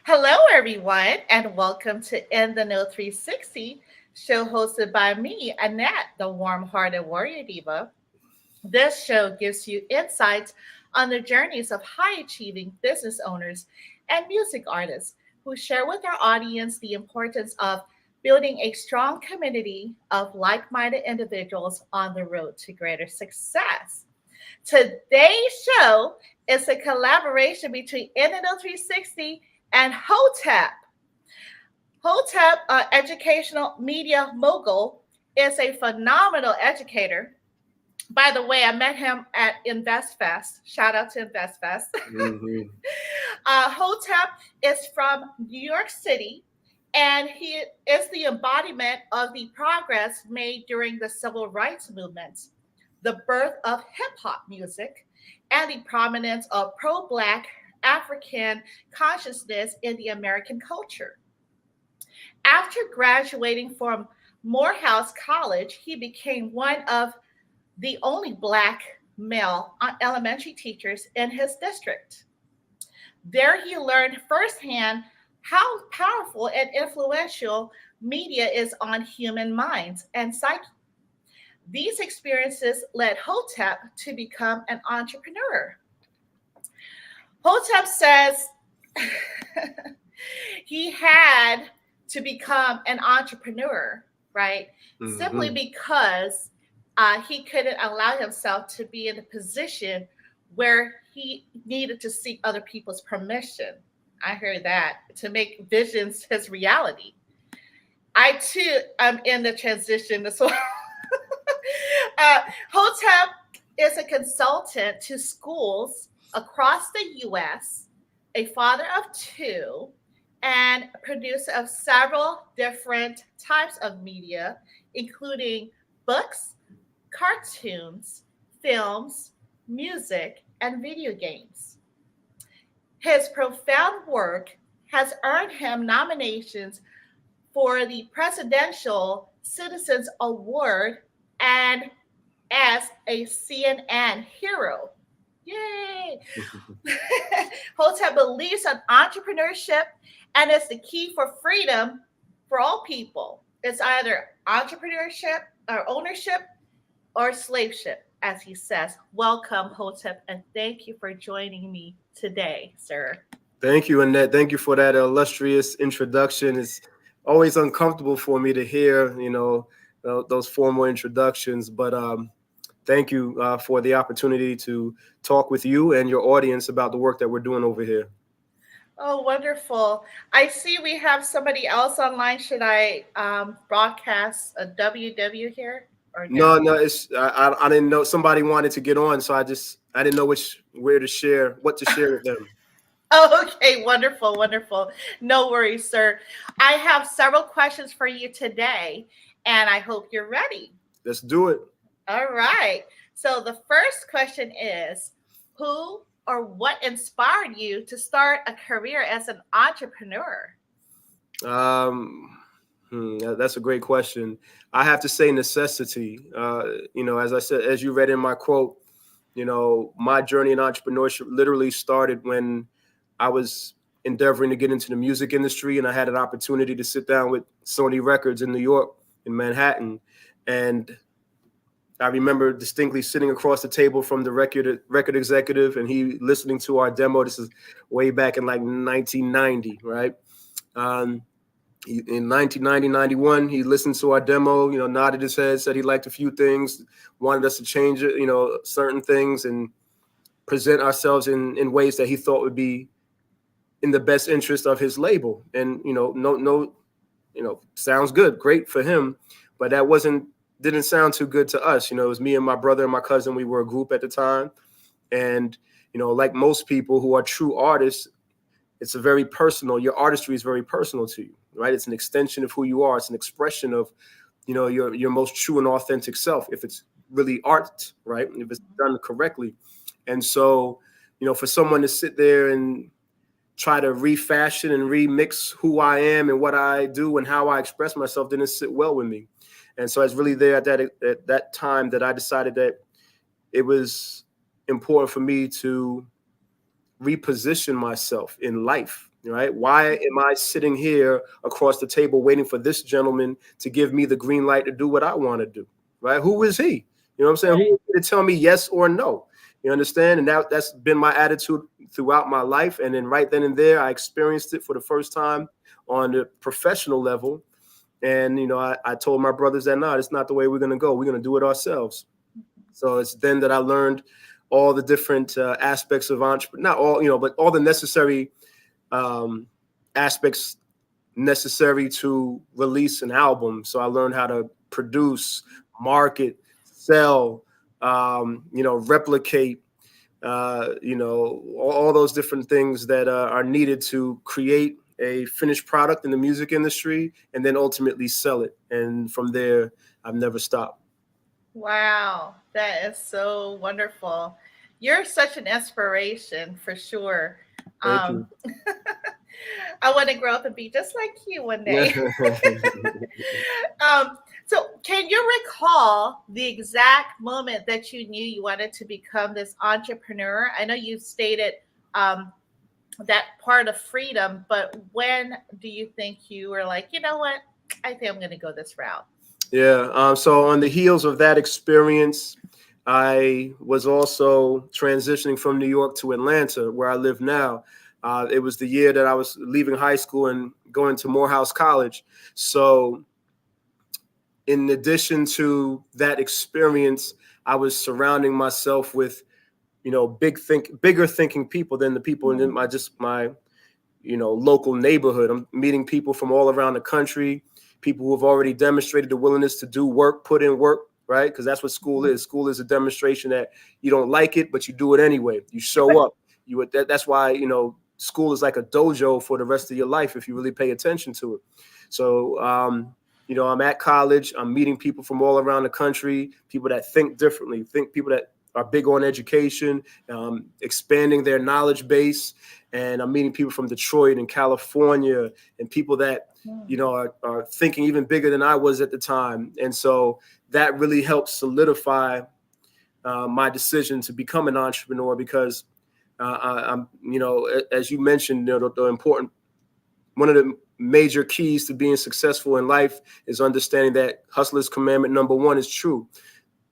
Hello, everyone, and welcome to In the Know 360, show hosted by me, Annette, the warm hearted warrior diva. This show gives you insights on the journeys of high achieving business owners and music artists who share with our audience the importance of building a strong community of like minded individuals on the road to greater success. Today's show is a collaboration between NNO 360 and Hotep. Hotep, educational media mogul, is a phenomenal educator. By the way, I met him at InvestFest. Shout out to InvestFest. Hmm. Hotep is from New York City, and he is the embodiment of the progress made during the civil rights movement, the birth of hip hop music, and the prominence of pro Black African consciousness in the American culture. After graduating from Morehouse College, he became one of the only Black male elementary teachers in his district. There, he learned firsthand how powerful and influential media is on human minds and psyche. These experiences led Hotep to become an entrepreneur. Hotep says he had to become an entrepreneur, right? Simply Hmm. because he couldn't allow himself to be in a position where he needed to seek other people's permission. I heard that to make visions his reality. I too am in the transition as well. uh, Hotep is a consultant to schools across the US, a father of two, and producer of several different types of media, including books, cartoons, films, music, and video games. His profound work has earned him nominations for the Presidential Citizens Award and as a CNN hero. Yay! Hotep believes in entrepreneurship and is the key for freedom for all people. It's either entrepreneurship or ownership or slaveship, as he says. Welcome, Hotep, and thank you for joining me today, sir. Thank you, Annette. Thank you for that illustrious introduction. It's always uncomfortable for me to hear, those formal introductions. But thank you for the opportunity to talk with you and your audience about the work that we're doing over here. Oh, wonderful. I see we have somebody else online. Should I broadcast a WW here or No, no? no, I didn't know somebody wanted to get on, so I didn't know what to share with them. Oh, okay, wonderful, wonderful. No worries, sir. I have several questions for you today, and I hope you're ready. Let's do it. All right. So the first question is, who or what inspired you to start a career as an entrepreneur? Um, that's a great question. I have to say necessity. As I said, as you read in my quote, my journey in entrepreneurship literally started when I was endeavoring to get into the music industry, and I had an opportunity to sit down with Sony Records in New York, in Manhattan, and I remember distinctly sitting across the table from the record executive, and he listening to our demo. This is way back in like 1990, right? Um, in 1990, 91, he listened to our demo, nodded his head, said he liked a few things, wanted us to change it, certain things, and present ourselves in ways that he thought would be in the best interest of his label. And, no, sounds good, great for him, but didn't sound too good to us. It was me and my brother and my cousin. We were a group at the time. And, like most people who are true artists, it's your artistry is very personal to you, right? It's an extension of who you are. It's an expression of, your most true and authentic self, if it's really art, right? If it's done correctly. And so, for someone to sit there and try to refashion and remix who I am and what I do and how I express myself didn't sit well with me. And so it's really there at that time that I decided that it was important for me to reposition myself in life, right? Why am I sitting here across the table waiting for this gentleman to give me the green light to do what I want to do, right? Who is he? You know what I'm saying? Right. Who is he to tell me yes or no? You understand? And that's been my attitude throughout my life. And then right then and there, I experienced it for the first time on the professional level. And, I told my brothers that, no, it's not the way we're going to go. We're going to do it ourselves. So it's then that I learned all the different aspects of entrepreneur, not all, but all the necessary aspects necessary to release an album. So I learned how to produce, market, sell, replicate, all those different things that are needed to create a finished product in the music industry and then ultimately sell it. And from there, I've never stopped. Wow, that is so wonderful. You're such an inspiration for sure. Thank you. Um, I want to grow up and be just like you one day. So, can you recall the exact moment that you knew you wanted to become this entrepreneur? I know you stated um, that part of freedom, but when do you think you were like, you know what? I think I'm going to go this route? Yeah. So on the heels of that experience, I was also transitioning from New York to Atlanta, where I live now. It was the year that I was leaving high school and going to Morehouse College. So in addition to that experience, I was surrounding myself with, bigger thinking people than the people in my local neighborhood. I'm meeting people from all around the country, people who have already demonstrated the willingness to do work, put in work, right? Because that's what school is. School is a demonstration that you don't like it, but you do it anyway. You show up. That's why, school is like a dojo for the rest of your life if you really pay attention to it. So, I'm at college. I'm meeting people from all around the country, people that think differently, people that are big on education, expanding their knowledge base. And I'm meeting people from Detroit and California and people that, are thinking even bigger than I was at the time. And so that really helped solidify my decision to become an entrepreneur because I'm, as you mentioned, the important, one of the major keys to being successful in life is understanding that hustler's commandment number one is true.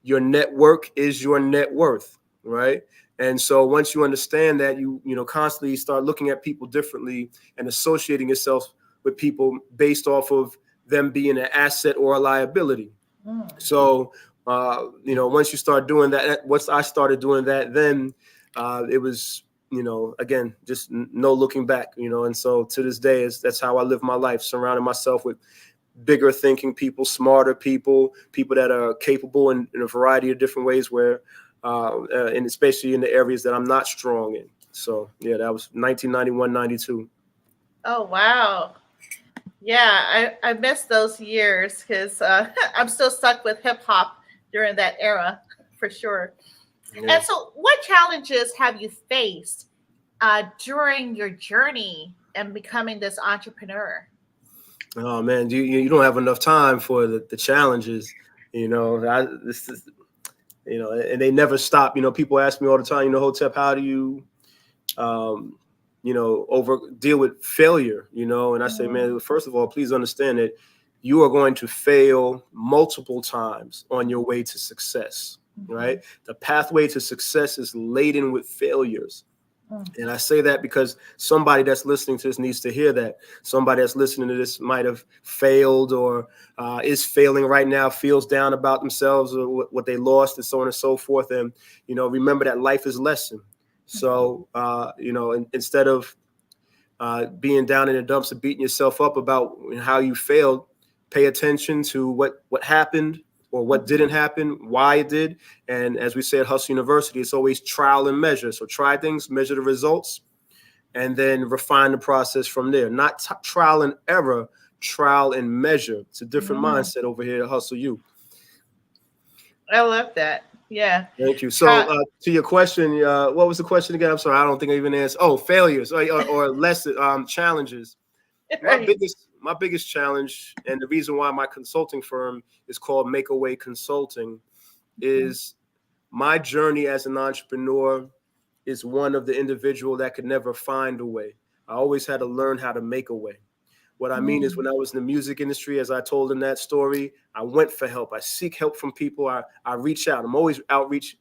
Your network is your net worth, right? And so once you understand that, you constantly start looking at people differently and associating yourself with people based off of them being an asset or a liability. So, once you start doing that, once I started doing that, then it was, again, just no looking back, and so to this day, that's how I live my life, surrounding myself with bigger thinking people, smarter people, people that are capable in a variety of different ways and especially in the areas that I'm not strong in. So, yeah, that was 1991, 92. Oh, wow. Yeah, I miss those years because I'm still stuck with hip hop during that era for sure. Yeah. And so, what challenges have you faced during your journey in becoming this entrepreneur? Oh man, you don't have enough time for the challenges, this is, and they never stop. People ask me all the time, Hotep, how do you, over deal with failure, and I say, man, first of all, please understand that you are going to fail multiple times on your way to success, right? The pathway to success is laden with failures. And I say that because somebody that's listening to this needs to hear that. Somebody that's listening to this might have failed or is failing right now, feels down about themselves or what they lost and so on and so forth. And, remember that life is lesson. So, instead of being down in the dumps and beating yourself up about how you failed, pay attention to what happened or what didn't happen, why it did. And as we say at Hustle University, it's always trial and measure. So try things, measure the results, and then refine the process from there. Not trial and error, trial and measure. It's a different mindset over here at Hustle U. I love that. Yeah. Thank you. So Try, to your question, what was the question again? I'm sorry, I don't think I even answered. Oh, failures or less challenges. My right. biggest challenge, and the reason why my consulting firm is called Make a Way Consulting, is my journey as an entrepreneur is one of the individual that could never find a way. I always had to learn how to make a way. What I mean is, when I was in the music industry, as I told in that story, I went for help. I seek help from people. I reach out. I'm always outreach,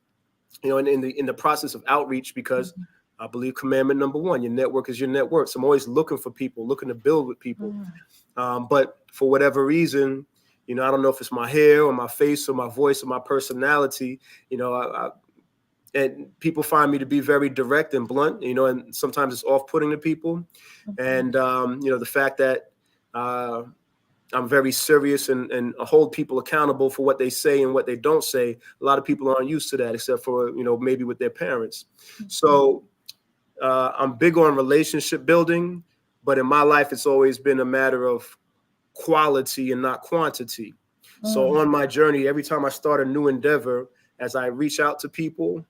in the process of outreach, because I believe commandment number one, your network is your net worth. So I'm always looking for people, looking to build with people. But for whatever reason, I don't know if it's my hair or my face or my voice or my personality, and people find me to be very direct and blunt, and sometimes it's off-putting to people. And, the fact that I'm very serious and hold people accountable for what they say and what they don't say. A lot of people aren't used to that, except for, maybe with their parents. So I'm big on relationship building, but in my life, it's always been a matter of quality and not quantity. So on my journey, every time I start a new endeavor, as I reach out to people,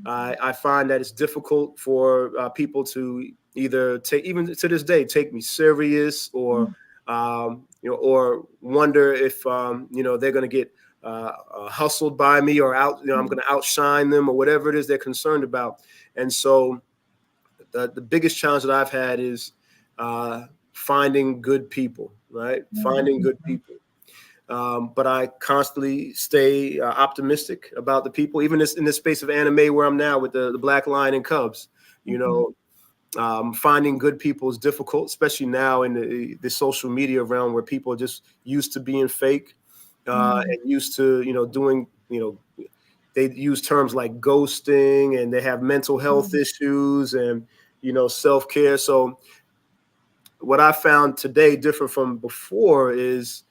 I find that it's difficult for people to either take, even to this day, take me serious, or or wonder if they're going to get hustled by me, or I'm going to outshine them, or whatever it is they're concerned about. And so the biggest challenge that I've had is finding good people, right? Finding good people. But I constantly stay optimistic about the people, even in this space of anime where I'm now with the Black Lion and Cubs. Finding good people is difficult, especially now in the social media realm, where people are just used to being fake and used to, doing, they use terms like ghosting, and they have mental health issues and, self-care. So what I found today, different from before, is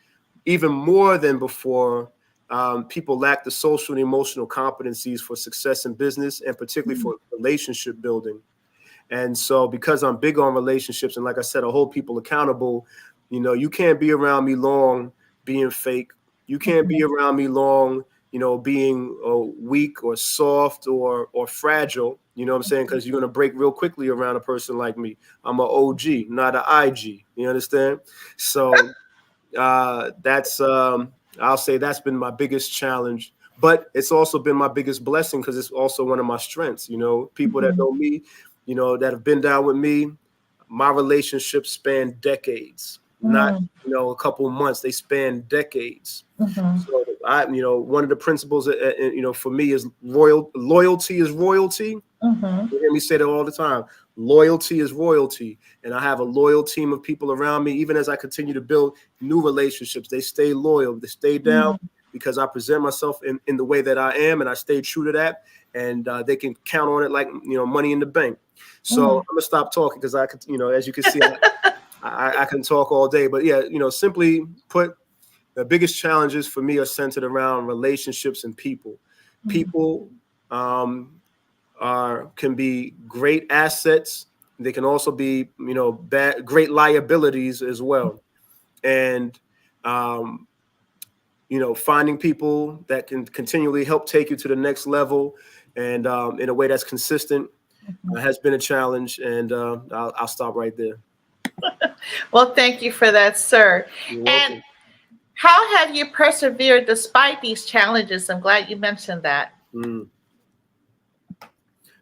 even more than before, people lack the social and emotional competencies for success in business, and particularly for relationship building. And so, because I'm big on relationships, and like I said, I hold people accountable, you can't be around me long being fake. You can't be around me long, being weak or soft or fragile, you know what I'm saying? Because you're going to break real quickly around a person like me. I'm an OG, not an IG. You understand? So that's, I'll say that's been my biggest challenge, but it's also been my biggest blessing, because it's also one of my strengths. People that know me, that have been down with me, my relationships span decades, not, a couple months. They span decades. So one of the principles, for me is loyalty is royalty. You hear me say that all the time. Loyalty is royalty. And I have a loyal team of people around me. Even as I continue to build new relationships, they stay loyal, they stay down, because I present myself in the way that I am, and I stay true to that. And they can count on it like, money in the bank. So I'm gonna stop talking, because I could, as you can see, I can talk all day. But yeah, simply put, the biggest challenges for me are centered around relationships and people. People can be great assets. They can also be, great liabilities as well. And finding people that can continually help take you to the next level, and in a way that's consistent, has been a challenge. And I'll stop right there. Well, thank you for that, sir. You're welcome. And how have you persevered despite these challenges? I'm glad you mentioned that.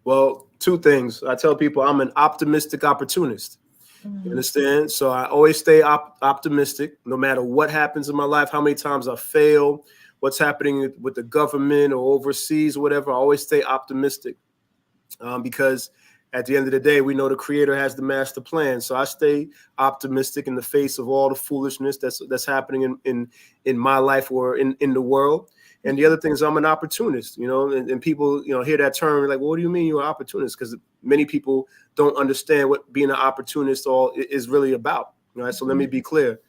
Well, two things. I tell people I'm an optimistic opportunist. You understand? So I always stay optimistic, no matter what happens in my life, how many times I fail, what's happening with the government or overseas or whatever. I always stay optimistic, because at the end of the day, we know the Creator has the master plan. So I stay optimistic in the face of all the foolishness that's happening in my life or in the world. And the other thing is, I'm an opportunist, and people, hear that term like, well, what do you mean you're an opportunist? Because many people don't understand what being an opportunist is really about. Right? So let me be clear.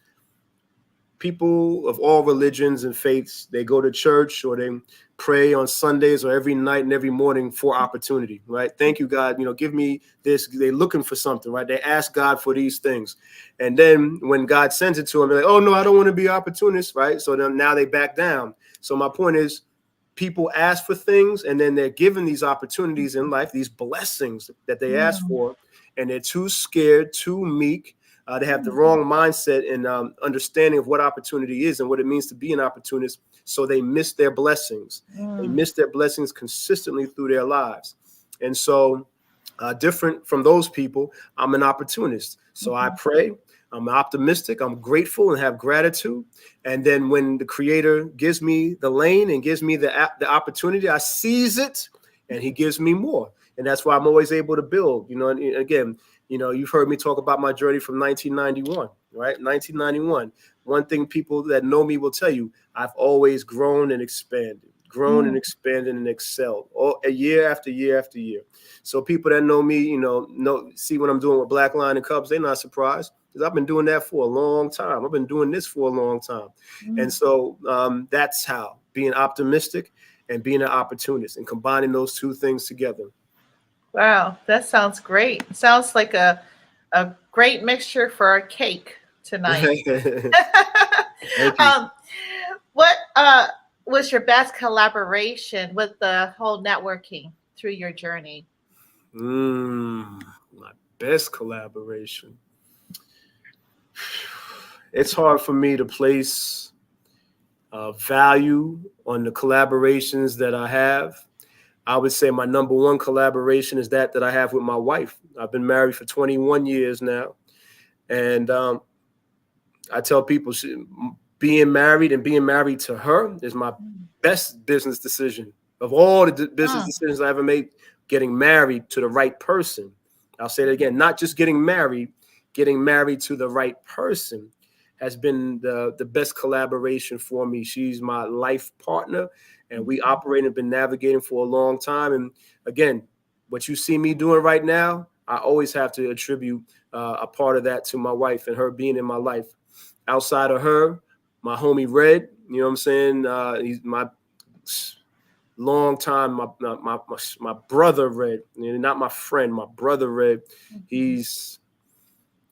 People of all religions and faiths, they go to church or they pray on Sundays or every night and every morning for opportunity, right? Thank you, God. Give me this. They're looking for something, right? They ask God for these things. And then when God sends it to them, they're like, oh, no, I don't want to be an opportunist, right? So then now they back down. So my point is, people ask for things, and then they're given these opportunities in life, these blessings that they ask for, and they're too scared, too meek. They have the wrong mindset and understanding of what opportunity is and what it means to be an opportunist. So they miss their blessings. They miss their blessings consistently through their lives. And so different from those people, I'm an opportunist. So I pray, I'm optimistic, I'm grateful and have gratitude. And then when the creator gives me the lane and gives me the opportunity, I seize it and he gives me more. And that's why I'm always able to build, and again, you've heard me talk about my journey from 1991, right? 1991. One thing people that know me will tell you, I've always grown and expanded and excelled a year after year after year. So people that know me, see what I'm doing with Black Lion and Cubs, they're not surprised because I've been doing that for a long time. I've been doing this for a long time. And so that's how being optimistic and being an opportunist and combining those two things together. Wow, that sounds great. Sounds like a great mixture for a cake tonight. Thank you. What was your best collaboration with the whole networking through your journey? My best collaboration. It's hard for me to place value on the collaborations that I have. I would say my number one collaboration is that I have with my wife. I've been married for 21 years now. And I tell people being married to her is my best business decision. Of all the business decisions I ever made, getting married to the right person. I'll say it again, not just getting married to the right person has been the best collaboration for me. She's my life partner, and we operate and been navigating for a long time. And again, what you see me doing right now, I always have to attribute a part of that to my wife and her being in my life. Outside of her, my homie Red, you know what I'm saying? He's my long time, my brother Red, not my friend, my brother Red. He's,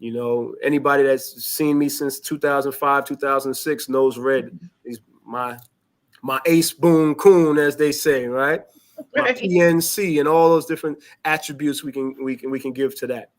anybody that's seen me since 2005, 2006 knows Red. He's my ace boom coon, as they say, right? My Right. PNC and all those different attributes we can give to that,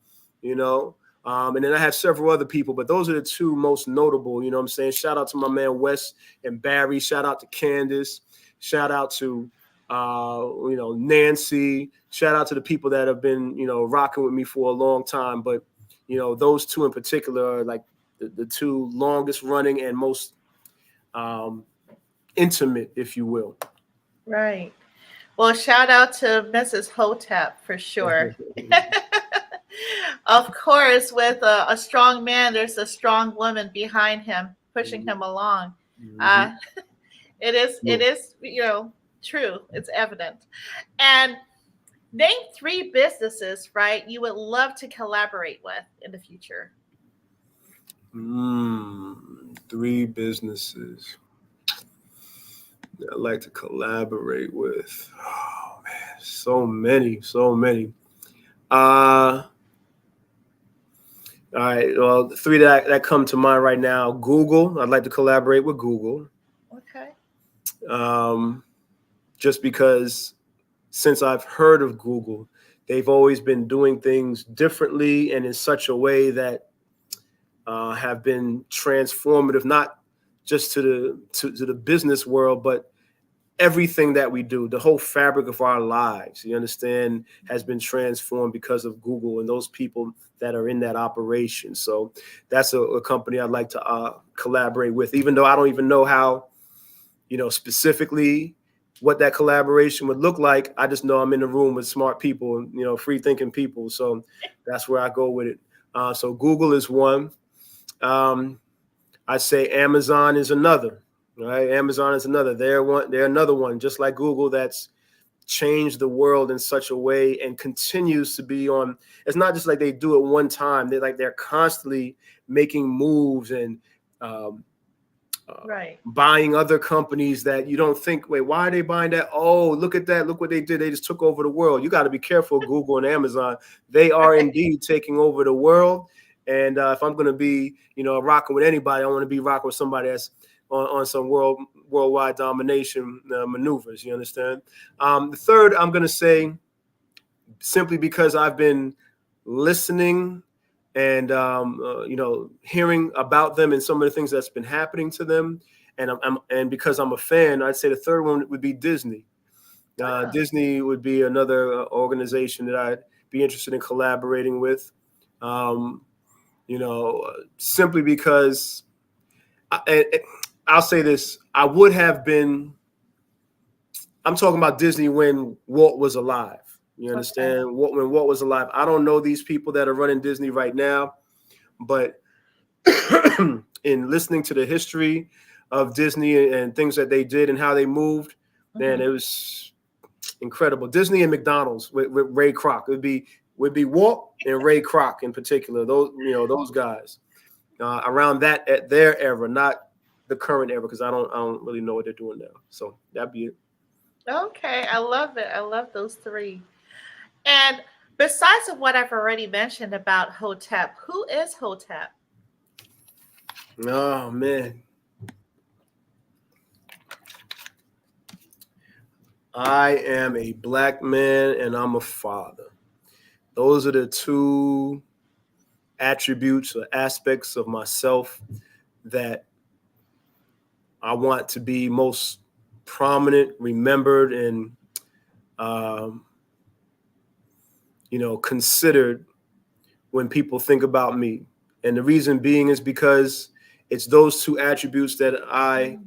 and then I have several other people, but those are the two most notable, you know what I'm saying? Shout out to my man Wes and Barry. Shout out to Candace. Shout out to Nancy. Shout out to the people that have been, rocking with me for a long time. But, those two in particular are like the two longest running and most intimate, if you will. Right. Well, shout out to Mrs. Hotep for sure. Of course, with a strong man, there's a strong woman behind him, pushing him along. Uh, it is, true. It's evident. And name three businesses, right, you would love to collaborate with in the future. Three businesses that I like to collaborate with. Oh man, so many. All right. Well, the three that come to mind right now: Google. I'd like to collaborate with Google. Okay. Just because since I've heard of Google, they've always been doing things differently and in such a way that have been transformative, not just to the business world, but everything that we do, the whole fabric of our lives, you understand, has been transformed because of Google and those people that are in that operation. So that's a company I'd like to collaborate with, even though I don't even know how, specifically what that collaboration would look like. I just know I'm in the room with smart people and, free thinking people. So that's where I go with it. So Google is one. I'd say Amazon is another. Right, Amazon is another. They're another one, just like Google, that's changed the world in such a way and continues to be on. It's not just like they do it one time. They're constantly making moves and Right. buying other companies that you don't think, wait, why are they buying that? Oh, look at that. Look what they did. They just took over the world. You got to be careful, Google and Amazon. They are indeed taking over the world. And if I'm going to be, rocking with anybody, I want to be rocking with somebody that's on some worldwide domination maneuvers. You understand? The third, I'm going to say, simply because I've been listening and hearing about them and some of the things that's been happening to them, and because I'm a fan, I'd say the third one would be Disney. Disney would be another organization that I'd be interested in collaborating with. Simply because I'll say this, I would have been, I'm talking about Disney when Walt was alive. You understand? Okay. When Walt was alive. I don't know these people that are running Disney right now, but in listening to the history of Disney and things that they did and how they moved, man, it was incredible. Disney and McDonald's with Ray Kroc. Would be Walt and Ray Kroc in particular. Those guys around that at their era, not the current era, because I don't really know what they're doing now. So that'd be it. Okay, I love it. I love those three. And besides of what I've already mentioned about Hotep, who is Hotep? Oh man, I am a Black man and I'm a father. Those are the two attributes or aspects of myself that I want to be most prominent, remembered, and considered when people think about me. And the reason being is because it's those two attributes that I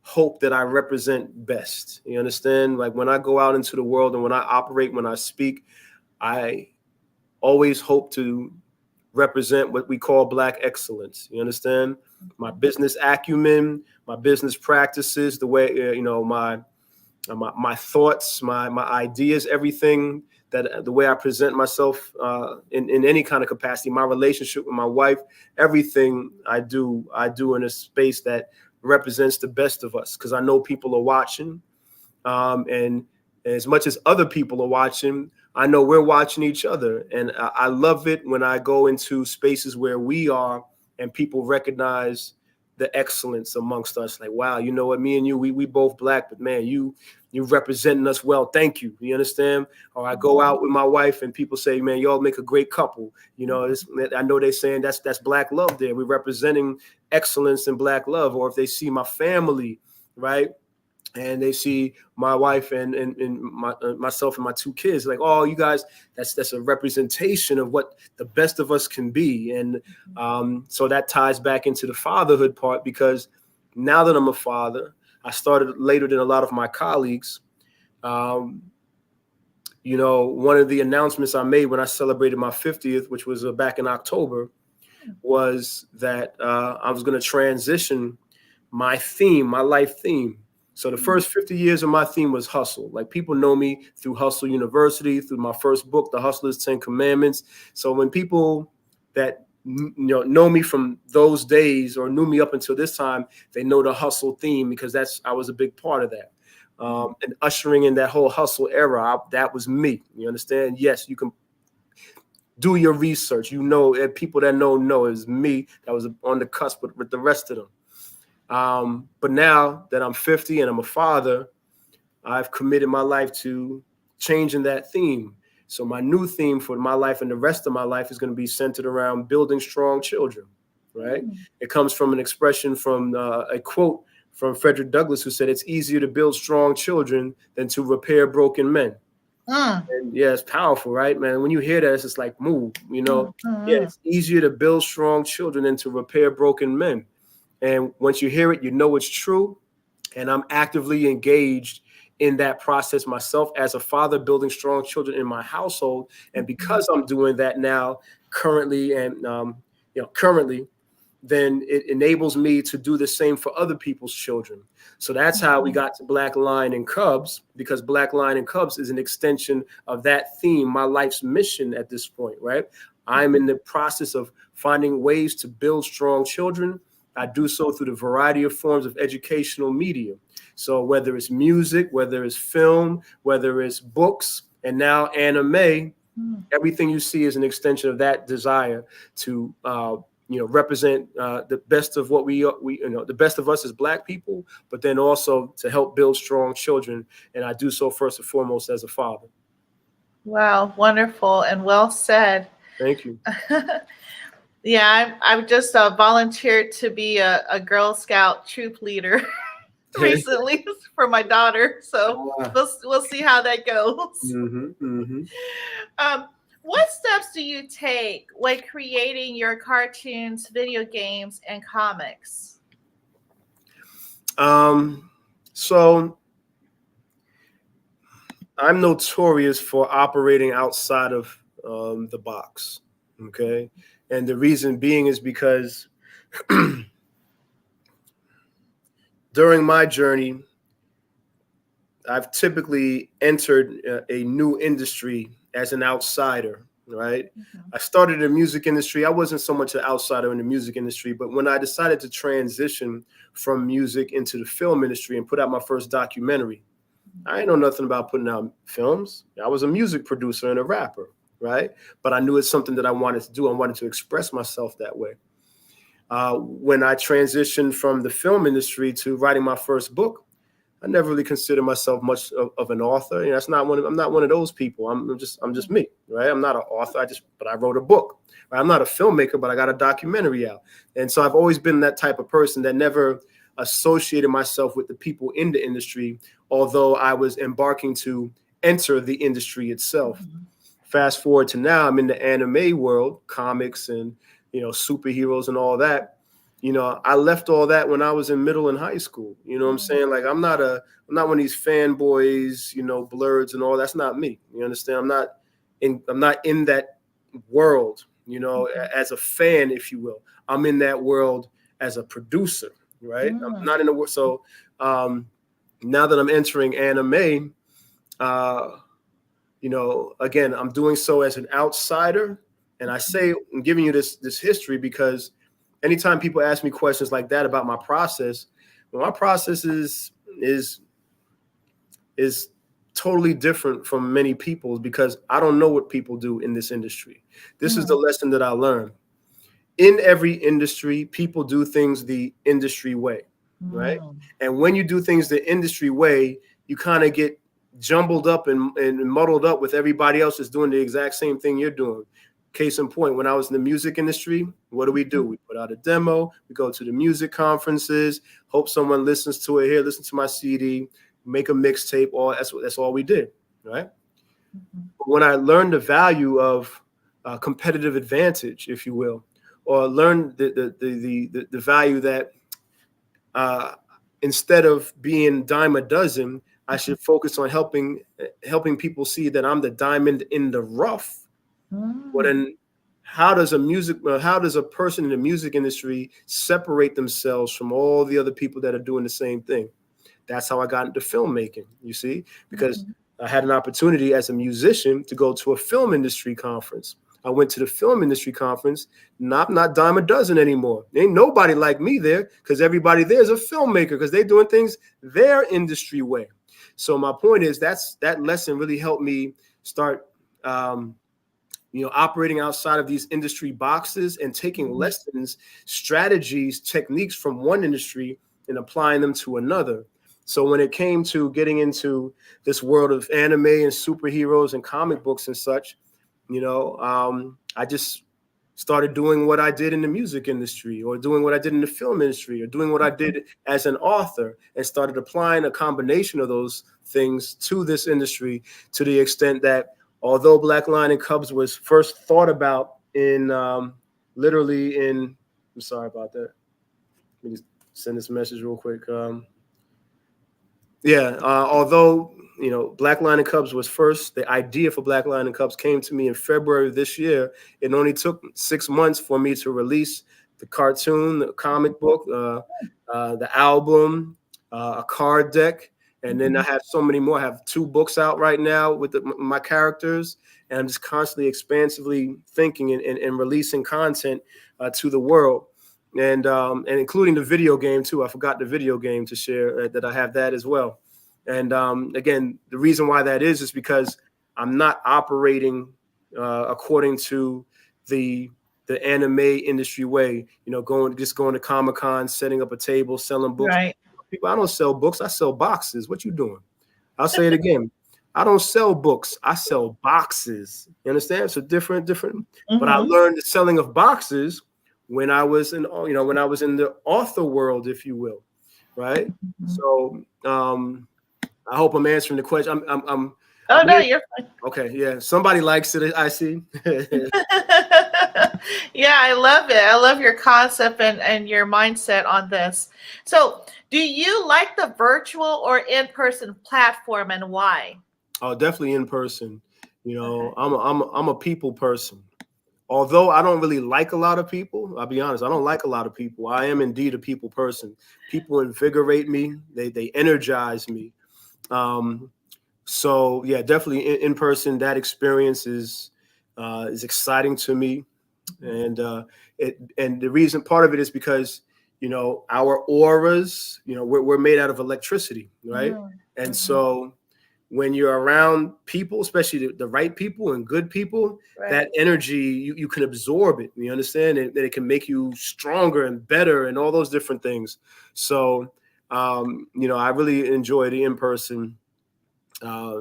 hope that I represent best. You understand? Like when I go out into the world and when I operate, when I speak, I always hope to represent what we call Black excellence. You understand? My business acumen, my business practices, the way, my thoughts, my ideas, everything that the way I present myself in any kind of capacity, my relationship with my wife, everything I do in a space that represents the best of us, because I know people are watching. And as much as other people are watching, I know we're watching each other. And I love it when I go into spaces where we are and people recognize the excellence amongst us. Like, wow, you know what, me and you, we both Black, but man, you representing us well. Thank you. You understand? Or I go out with my wife and people say, man, y'all make a great couple. I know they're saying that's Black love there. We're representing excellence and Black love. Or if they see my family, right, and they see my wife and myself and my two kids, like, oh, you guys, that's a representation of what the best of us can be. And so that ties back into the fatherhood part, because now that I'm a father, I started later than a lot of my colleagues. One of the announcements I made when I celebrated my 50th, which was back in October, was that I was going to transition my life theme. So the first 50 years of my theme was hustle. Like, people know me through Hustle University, through my first book, The Hustler's 10 Commandments. So when people that know me from those days or knew me up until this time, they know the hustle theme, because I was a big part of that. And ushering in that whole hustle era, that was me. You understand? Yes, you can do your research. People that know is me that was on the cusp with the rest of them. But now that I'm 50 and I'm a father, I've committed my life to changing that theme. So my new theme for my life and the rest of my life is going to be centered around building strong children, right? It comes from an expression from a quote from Frederick Douglass, who said, it's easier to build strong children than to repair broken men. And yeah, it's powerful, right, man? When you hear that, it's just like, move, Yeah, it's easier to build strong children than to repair broken men. And once you hear it, you know it's true. And I'm actively engaged in that process myself as a father, building strong children in my household. And because I'm doing that now, currently, then it enables me to do the same for other people's children. So that's how we got to Black Lion and Cubs, because Black Lion and Cubs is an extension of that theme, my life's mission at this point, right? I'm in the process of finding ways to build strong children. I do so through the variety of forms of educational media. So whether it's music, whether it's film, whether it's books, and now anime, everything you see is an extension of that desire to represent the best of what we the best of us as Black people, but then also to help build strong children. And I do so first and foremost as a father. Wow, wonderful and well said. Thank you. Yeah, I've just volunteered to be a Girl Scout troop leader. recently for my daughter. So Ah, we'll see how that goes. mhm, mhm. Um, what steps do you take when creating your cartoons, video games, and comics? Um, so I'm notorious for operating outside of the box. Okay. And the reason being is because during my journey, I've typically entered a new industry as an outsider, right? Mhm. I started in the music industry. I wasn't so much an outsider in the music industry, but when I decided to transition from music into the film industry and put out my first documentary, I ain't know nothing about putting out films. I was a music producer and a rapper, right? But I knew it's something that I wanted to do. I wanted to express myself that way. When I transitioned from the film industry to writing my first book, I never really considered myself much of an author. You know, that's not one. I'm not one of those people. I'm just me, right? I'm not an author. But I wrote a book. Right? I'm not a filmmaker, but I got a documentary out. And so I've always been that type of person that never associated myself with the people in the industry, although I was embarking to enter the industry itself. Mhm. Fast forward to now, I'm in the anime world, comics and superheroes and all that. I left all that when I was in middle and high school. You know what I'm saying? Like I'm not one of these fanboys, blurs and all. That's not me. You understand? I'm not in that world, as a fan, if you will. I'm in that world as a producer, right? I'm Mm. not in the world. So now that I'm entering anime, uh, again, I'm doing so as an outsider. And I say I'm giving you this history because anytime people ask me questions like that about my process, well, my process is is totally different from many people's because I don't know what people do in this industry. This is the Mm. lesson that I learned. In every industry, people do things the industry way, right? Mm. And when you do things the industry way, you kind of get jumbled up and muddled up with everybody else that's doing the exact same thing you're doing. Case in point, when I was in the music industry, what do? We put out a demo, we go to the music conferences, hope someone listens to it here, listen to my CD, make a mixtape, all that's all we did, right? Mhm. When I learned the value of competitive advantage, if you will, or learned the value that uh, instead of being dime a dozen, I should focus on helping people see that I'm the diamond in the rough. Well, Mm. then, how does a person in the music industry separate themselves from all the other people that are doing the same thing? That's how I got into filmmaking, you see, because Mhm. I had an opportunity as a musician to go to a film industry conference. I went to the film industry conference, not dime a dozen anymore. Ain't nobody like me there because everybody there is a filmmaker because they're doing things their industry way. So my point is that lesson really helped me start operating outside of these industry boxes and taking Mhm. lessons, strategies, techniques from one industry and applying them to another. So when it came to getting into this world of anime and superheroes and comic books and such, I just started doing what I did in the music industry or doing what I did in the film industry or doing what I did as an author and started applying a combination of those things to this industry to the extent that although Black Lion and Cubs was first thought about in literally in, I'm sorry about that. Let me just send this message real quick. Although Black Lion and Cubs was first, the idea for Black Lion and Cubs came to me in February of this year. It only took 6 months for me to release the cartoon, the comic book, the album, a card deck, and then I Mhm. have so many more. I have 2 books out right now with my characters, and I'm just constantly expansively thinking and releasing content to the world and including the video game too. I forgot the video game to share that I have that as well. And again, the reason why that is because I'm not operating according to the anime industry way. Going to Comic-Con, setting up a table, selling books. Right. People, I don't sell books. I sell boxes. What you doing? I'll say it again. I don't sell books. I sell boxes. You understand? So different. But I Mhm. learned the selling of boxes when I was in the author world, if you will. right? Mhm. So I hope I'm answering the question. Oh no, you're fine. Okay, yeah. Somebody likes it, I see. Yeah, I love it. I love your concept and your mindset on this. So, do you like the virtual or in-person platform and why? Oh, definitely in person. You know, Okay. I'm a people person. Although I don't really like a lot of people, I'll be honest, I don't like a lot of people. I am indeed a people person. People invigorate me. They energize me. Um, so yeah, definitely in person. That experience is exciting to me, and the reason part of it is because our auras, we're made out of electricity, right? Mm, And mhm. so when you're around people, especially the right people and good people, that Right. energy, you can absorb it. You understand? And it can make you stronger and better and all those different things. So, I really enjoy the in-person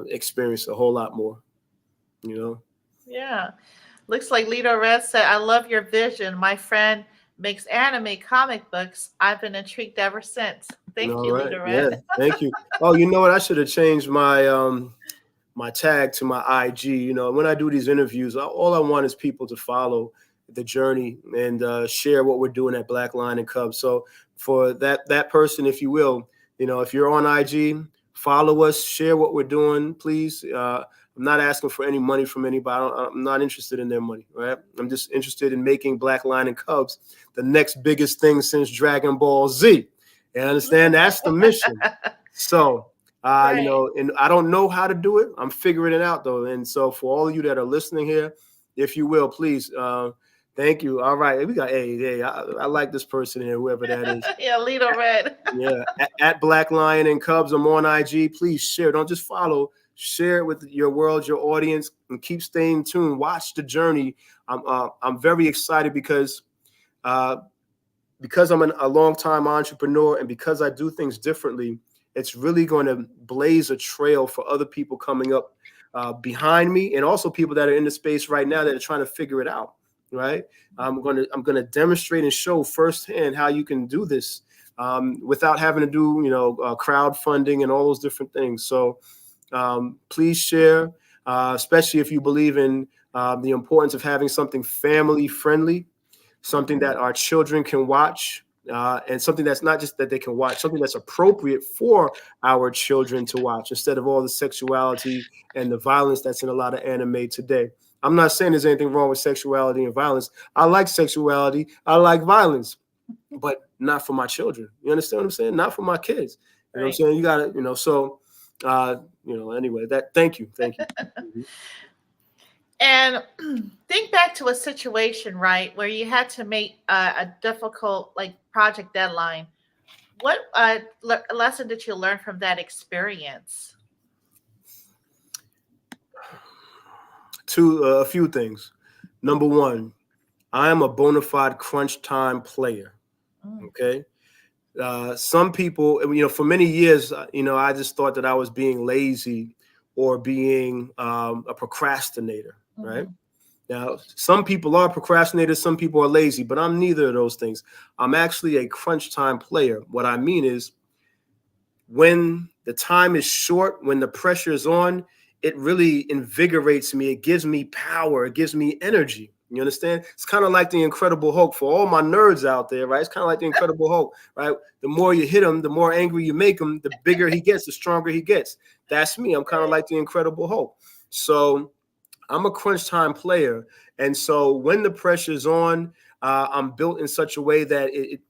experience a whole lot more, you know? Yeah. Looks like Lito Red said, I love your vision. My friend makes anime comic books. I've been intrigued ever since. Thank All you, right. Lito Yeah. Red. Thank you. Oh, you know what? I should have changed my tag to my IG. When I do these interviews, all I want is people to follow the journey and share what we're doing at Black Lion and Cubs. So for that person, if you will, if you're on IG, follow us, share what we're doing, please. I'm not asking for any money from anybody. I'm not interested in their money, right? I'm just interested in making Black Lion and Cubs the next biggest thing since Dragon Ball Z. You understand? That's the mission. So Right. and I don't know how to do it. I'm figuring it out though. And so for all of you that are listening here, if you will, please, thank you. All right. We got, hey, I like this person here, whoever that is. Yeah, Lito Red. Yeah. At Black Lion and Cubs, I'm on IG. Please share. Don't just follow. Share it with your world, your audience, and keep staying tuned. Watch the journey. I'm very excited uh, because I'm a long-time entrepreneur and because I do things differently, it's really going to blaze a trail for other people coming up behind me, and also people that are in the space right now that are trying to figure it out. Right? I'm gonna demonstrate and show firsthand how you can do this without having to do crowdfunding and all those different things. So please share, especially if you believe in the importance of having something family friendly, something that our children can watch, and something that's not just that they can watch, something that's appropriate for our children to watch instead of all the sexuality and the violence that's in a lot of anime today. I'm not saying there's anything wrong with sexuality and violence. I like sexuality. I like violence, but not for my children. You understand what I'm saying? Not for my kids. You know what I'm Right. saying? You got to, anyway, thank you. Thank you. Mhm. And think back to a situation, right, where you had to make a difficult like project deadline. What lesson did you learn from that experience? A few things. Number one, I am a bona fide crunch time player. Mm, Okay. Some people, for many years, I just thought that I was being lazy or being a procrastinator, right? mhm, Now, some people are procrastinators, some people are lazy, but I'm neither of those things. I'm actually a crunch time player. What I mean is, when the time is short, when the pressure is on, it really invigorates me. It gives me power. It gives me energy. You understand? It's kind of like the Incredible Hulk for all my nerds out there, right? It's kind of like the Incredible Hulk, right? The more you hit him, the more angry you make him, the bigger he gets, the stronger he gets. That's me. I'm kind of right. like the Incredible Hulk. So I'm a crunch time player. And so when the pressure's on, I'm built in such a way that it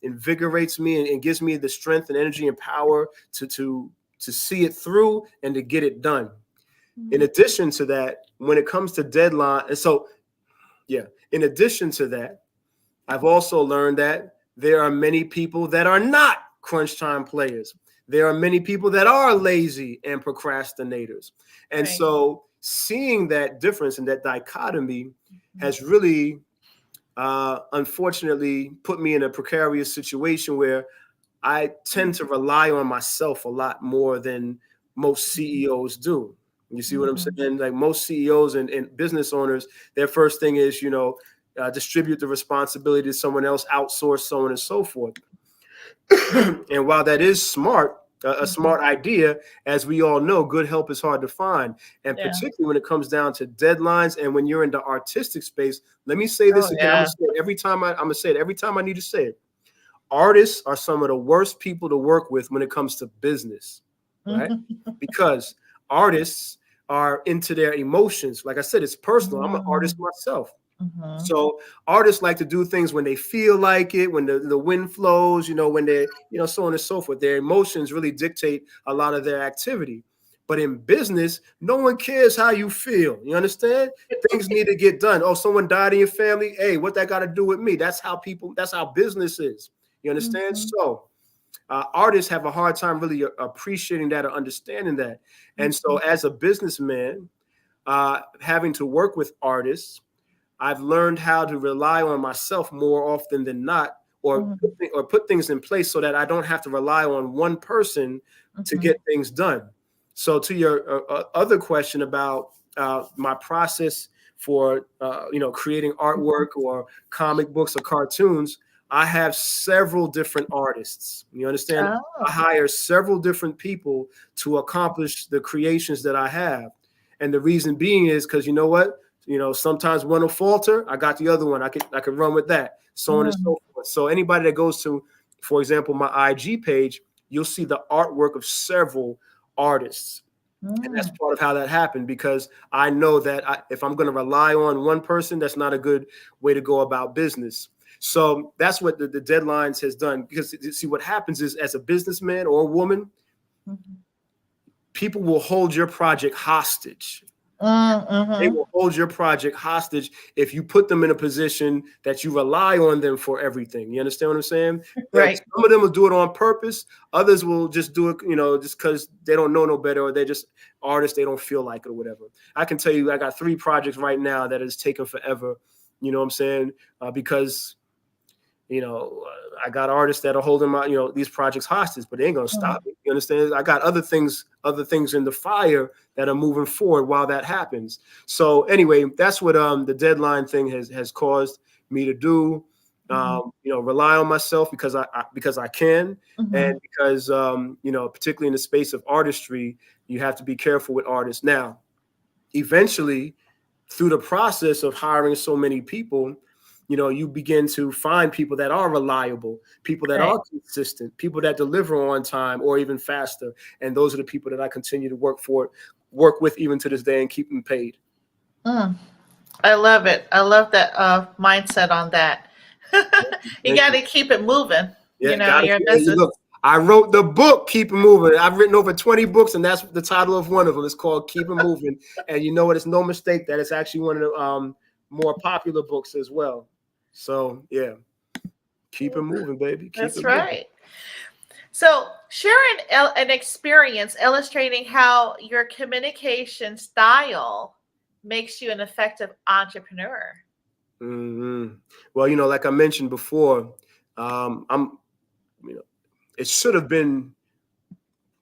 invigorates me and gives me the strength and energy and power to see it through and to get it done. In Mhm, addition to that, when it comes to deadline, and so yeah, in addition to that, I've also learned that there are many people that are not crunch time players. There are many people that are lazy and procrastinators. And right. so seeing that difference and that dichotomy Mhm, has really, unfortunately, put me in a precarious situation where I tend to rely on myself a lot more than most CEOs do. You see what I'm mhm, saying? Like most CEOs and business owners, their first thing is, distribute the responsibility to someone else, outsource, so on and so forth. And while that is smart, a smart idea, as we all know, good help is hard to find. And Yeah. particularly when it comes down to deadlines and when you're in the artistic space, let me say this Oh, again. yeah. I'm gonna say it every time I need to say it. Artists are some of the worst people to work with when it comes to business, right? Because artists are into their emotions. Like I said, it's personal. I'm an artist myself. So artists like to do things when they feel like it, when the wind flows, when they, so on and so forth. Their emotions really dictate a lot of their activity. But in business, no one cares how you feel. You understand? Things need to get done. Oh, someone died in your family. Hey, what that got to do with me? That's how business is. You understand? So artists have a hard time really appreciating that or understanding that. And so as a businessman, having to work with artists, I've learned how to rely on myself more often than not, or put things in place so that I don't have to rely on one person to get things done. So to your other question about my process for creating artwork or comic books or cartoons, I have several different artists. You understand? Oh. I hire several different people to accomplish the creations that I have. And the reason being is because you know what? Sometimes one will falter. I got the other one. I can run with that. So on and so forth. So anybody that goes to, for example, my IG page, you'll see the artwork of several artists. And that's part of how that happened, because I know that if I'm going to rely on one person, that's not a good way to go about business. So that's what the deadlines has done. Because see, what happens is, as a businessman or a woman, people will hold your project hostage. They will hold your project hostage if you put them in a position that you rely on them for everything. You understand what I'm saying? Right. Some of them will do it on purpose. Others will just do it, just because they don't know no better, or they're just artists. They don't feel like it or whatever. I can tell you, I got 3 projects right now that has taken forever. You know what I'm saying? Because I got artists that are holding these projects hostage, but they ain't gonna stop it. You understand? I got other things in the fire that are moving forward while that happens. So anyway, that's what the deadline thing has caused me to do. Rely on myself because I can, and because particularly in the space of artistry, you have to be careful with artists. Now, eventually, through the process of hiring so many people, you begin to find people that are reliable, people that are consistent, people that deliver on time or even faster. And those are the people that I continue to work with even to this day, and keep them paid. I love it. I love that mindset on that. You got to keep it moving. Yeah, your business. look, I wrote the book, Keep It Moving. I've written over 20 books, and that's the title of one of them. It's called Keep It Moving. And you know what? It's no mistake that it's actually one of the more popular books as well. So, yeah, keep it moving, baby. That's right. So, share an experience illustrating how your communication style makes you an effective entrepreneur. Well, like I mentioned before, it should have been,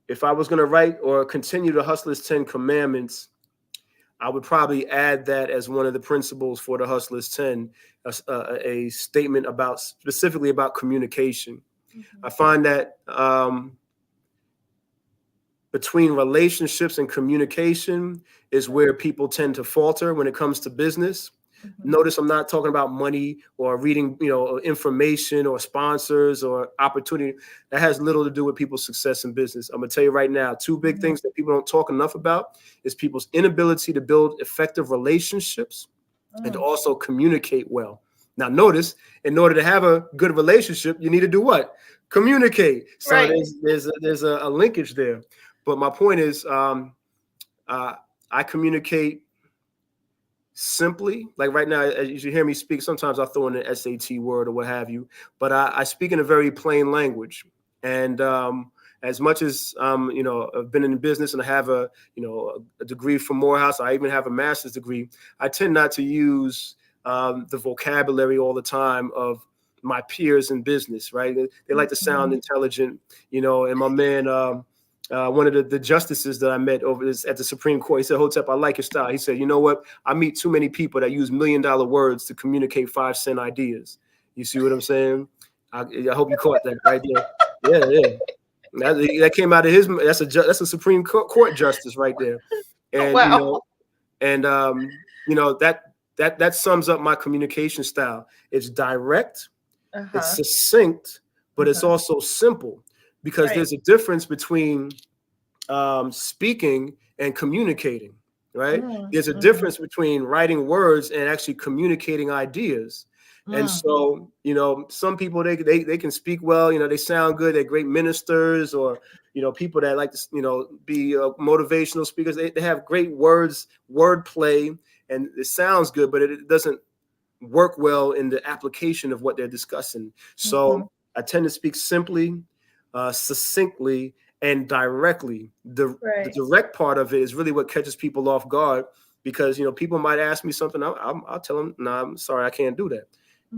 if I was going to write or continue the Hustler's 10 Commandments, I would probably add that as one of the principles for the Hustler's 10, a statement specifically about communication. I find that between relationships and communication is where people tend to falter when it comes to business. Notice I'm not talking about money or reading, information or sponsors or opportunity. That has little to do with people's success in business. I'm going to tell you right now, 2 big things that people don't talk enough about is people's inability to build effective relationships and also communicate well. Now, notice, in order to have a good relationship, you need to do what? Communicate. So there's a linkage there. But my point is, I communicate simply. Like right now, as you hear me speak, sometimes I throw in an SAT word or what have you, but I speak in a very plain language. And as much as I've been in business and I have a degree from Morehouse, I even have a master's degree, I tend not to use the vocabulary all the time of my peers in business, right? They like to sound intelligent, and my man, one of the justices that I met at the Supreme Court, he said, Hotep, I like your style. He said, you know what? I meet too many people that use $1 million words to communicate 5-cent ideas. You see what I'm saying? I hope you caught that right there. Yeah, yeah. That came out of his. That's a Supreme Court justice right there, and Wow. that sums up my communication style. It's direct, it's Uh-huh. succinct, but it's Uh-huh. also simple, because Right. there's a difference between speaking and communicating, right? Mm, There's a mhm, difference between writing words and actually communicating ideas. And mm, so, some people they can speak well, they sound good, they're great ministers, or people that like to be motivational speakers. They have great wordplay, and it sounds good, but it doesn't work well in the application of what they're discussing. mhm. So I tend to speak simply, succinctly, and directly. The Right. direct part of it is really what catches people off guard, because people might ask me something. I'll tell them, no, I'm sorry, I can't do that.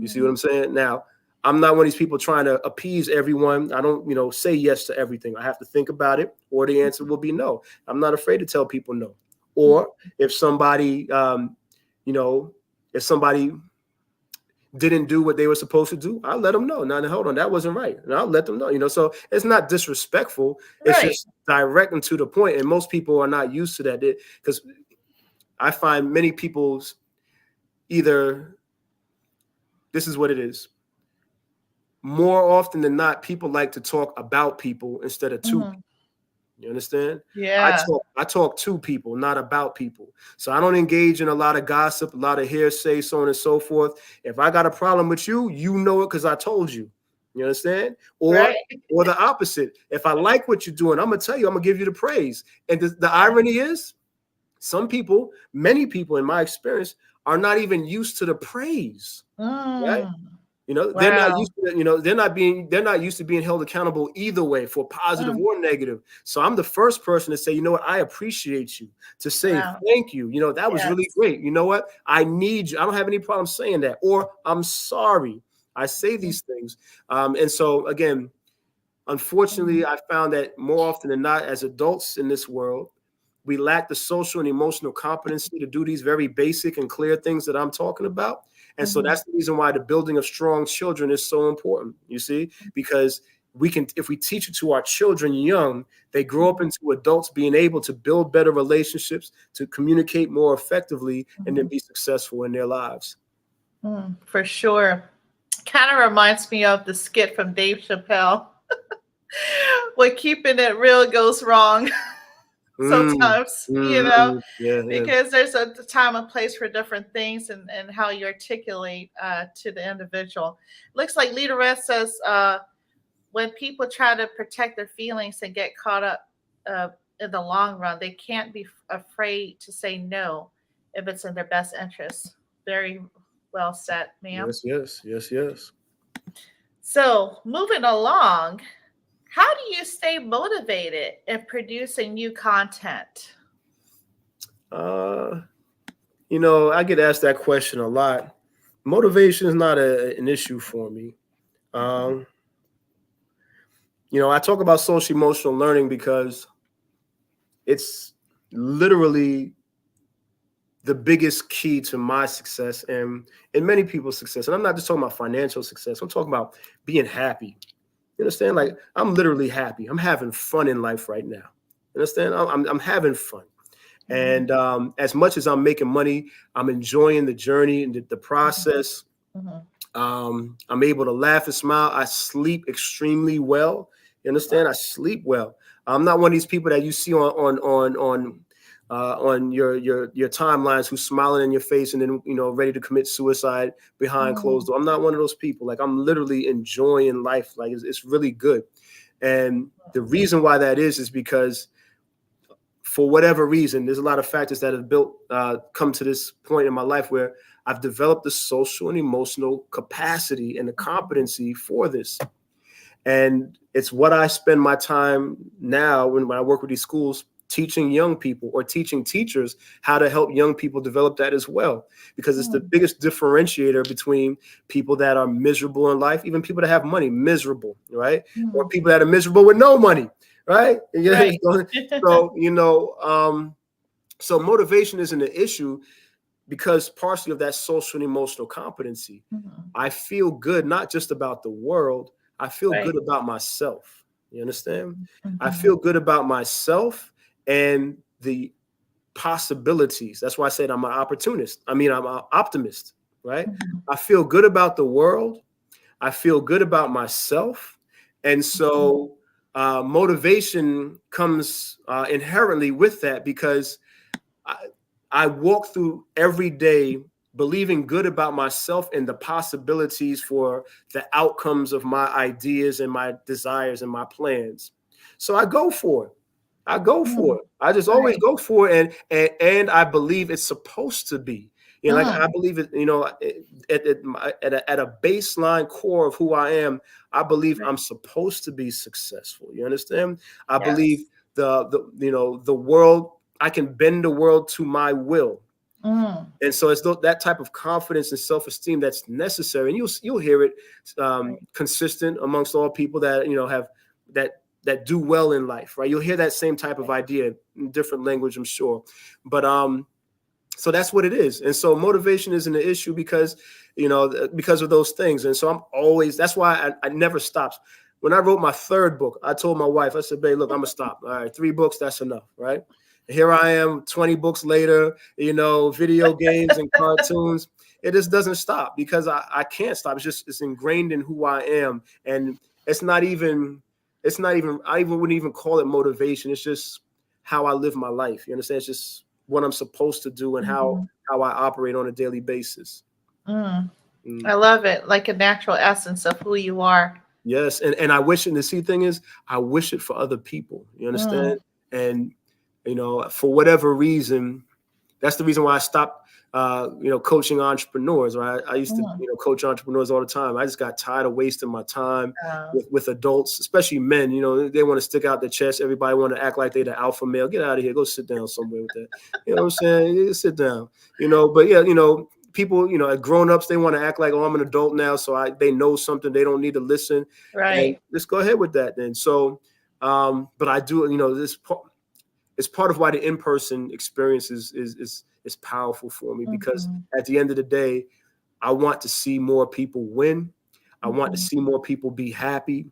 You see what Mhm. I'm saying? Now, I'm not one of these people trying to appease everyone. I don't, say yes to everything. I have to think about it, or the answer will be no. I'm not afraid to tell people no. Mhm. Or if somebody, you know, if somebody didn't do what they were supposed to do, I'll let them know. Now, hold on, that wasn't right. And I'll let them know, so it's not disrespectful. It's Right. just direct and to the point. And most people are not used to that, because I find many people's either, this is what it is. More often than not, people like to talk about people instead of to people. Mhm. You understand? I Yeah. talk I talk to people, not about people. So I don't engage in a lot of gossip, a lot of hearsay, so on and so forth. If I got a problem with you, you know it because I told you. You understand? Or Right. the opposite. If I like what you're doing, I'm gonna tell you, I'm gonna give you the praise. And the irony is, many people in my experience are not even used to the praise. Right? Mm. They're not Wow. used to that. They're not used to being held accountable either way, for positive Mm. or negative. So I'm the first person to say, you know what, I appreciate you, to say Wow. thank you. That was really Yes. great. You know what? I need you. I don't have any problem saying that. Or I'm sorry. I say Mhm. these things. And so again, unfortunately, Mhm. I found that more often than not, as adults in this world, we lack the social and emotional competency to do these very basic and clear things that I'm talking about. And so Mhm. that's the reason why the building of strong children is so important, you see, because if we teach it to our children young, they grow up Mhm. into adults being able to build better relationships, to communicate more effectively, and then Mhm. be successful in their lives. Mm, for sure. Kind of reminds me of the skit from Dave Chappelle. When keeping it real goes wrong Mm, sometimes, yeah, yeah. because there's a time and place for different things, and how you articulate to the individual. Looks like Leader Red says when people try to protect their feelings and get caught up uh, in the long run, they can't be afraid to say no if it's in their best interest. Very well said, ma'am. Yes, yes, yes, yes. So, moving along, how do you stay motivated in producing new content? Uh, I get asked that question a lot. Motivation is not an issue for me. Um, I talk about social emotional learning because it's literally the biggest key to my success and many people's success. And I'm not just talking about financial success. I'm talking about being happy. You understand? Like, I'm literally happy. I'm having fun in life right now. You understand? I'm having fun. Mhm, And as much as I'm making money, I'm enjoying the journey and the mhm, process. mhm. I'm able to laugh and smile. I sleep extremely well. You understand? I sleep well. I'm not one of these people that you see on your timelines who's smiling in your face and then ready to commit suicide behind closed Mm, doors. I'm not one of those people. Like, I'm literally enjoying life. Like, it's really good. And the reason why that is because, for whatever reason, there's a lot of factors that have come to this point in my life where I've developed the social and emotional capacity and the competency for this. And it's what I spend my time now when I work with these schools, teaching young people or teaching teachers how to help young people develop that as well. Because it's the mm, biggest differentiator between people that are miserable in life, even people that have money, miserable, right? Or mm. people that are miserable with no money, right? Right. So, so motivation isn't an issue because partially of that social and emotional competency. Mhm, I feel good, not just about the world. I feel Right. good about myself. You understand? I Mhm. feel good about myself and the possibilities. That's why I said I'm an opportunist. I mean, I'm an optimist, right? Mhm. I feel good about the world. I feel good about myself. And so motivation comes inherently with that, because I, I walk through every day believing good about myself and the possibilities for the outcomes of my ideas and my desires and my plans. So I go for it. I go for Mm. it. I just always Right. go for it, and I believe it's supposed to be. You know, like Mm. I believe it. You know, at a baseline core of who I am, I believe Right. I'm supposed to be successful. You understand? I believe Yes. the world. I can bend the world to my will. Mm. And so it's that type of confidence and self-esteem that's necessary, and you'll hear it Right. consistent amongst all people that have that do well in life, right? You'll hear that same type of Right. idea in different language, I'm sure, but so that's what it is. And so motivation isn't an issue because because of those things. And so I'm always, that's why I never stops. When I wrote my third book, I told my wife, I said, babe, look, I'm gonna stop. All right, 3 books, that's enough, right? Here I am 20 books later, video games and cartoons. It just doesn't stop because I can't stop. It's ingrained in who I am. And I even wouldn't even call it motivation. It's just how I live my life. You understand? It's just what I'm supposed to do and how Mhm. I operate on a daily basis. Mm. Mm. I love it. Like a natural essence of who you are. Yes, and I wish, and the see thing is, I wish it for other people. You understand? Mm. And for whatever reason, that's the reason why I stopped, coaching entrepreneurs. Right? I used to, Mm. coach entrepreneurs all the time. I just got tired of wasting my time Um, with adults, especially men. They want to stick out their chest. Everybody want to act like they're the alpha male. Get out of here. Go sit down somewhere with that. You know what I'm saying? You sit down. But yeah, people, grown ups, they want to act like, oh, I'm an adult now, so they know something. They don't need to listen. And right. let's go ahead with that then. So, but I do, this. It's part of why the in-person experience is powerful for me, because Mhm. at the end of the day, I want to see more people win. I want to Mhm. see more people be happy.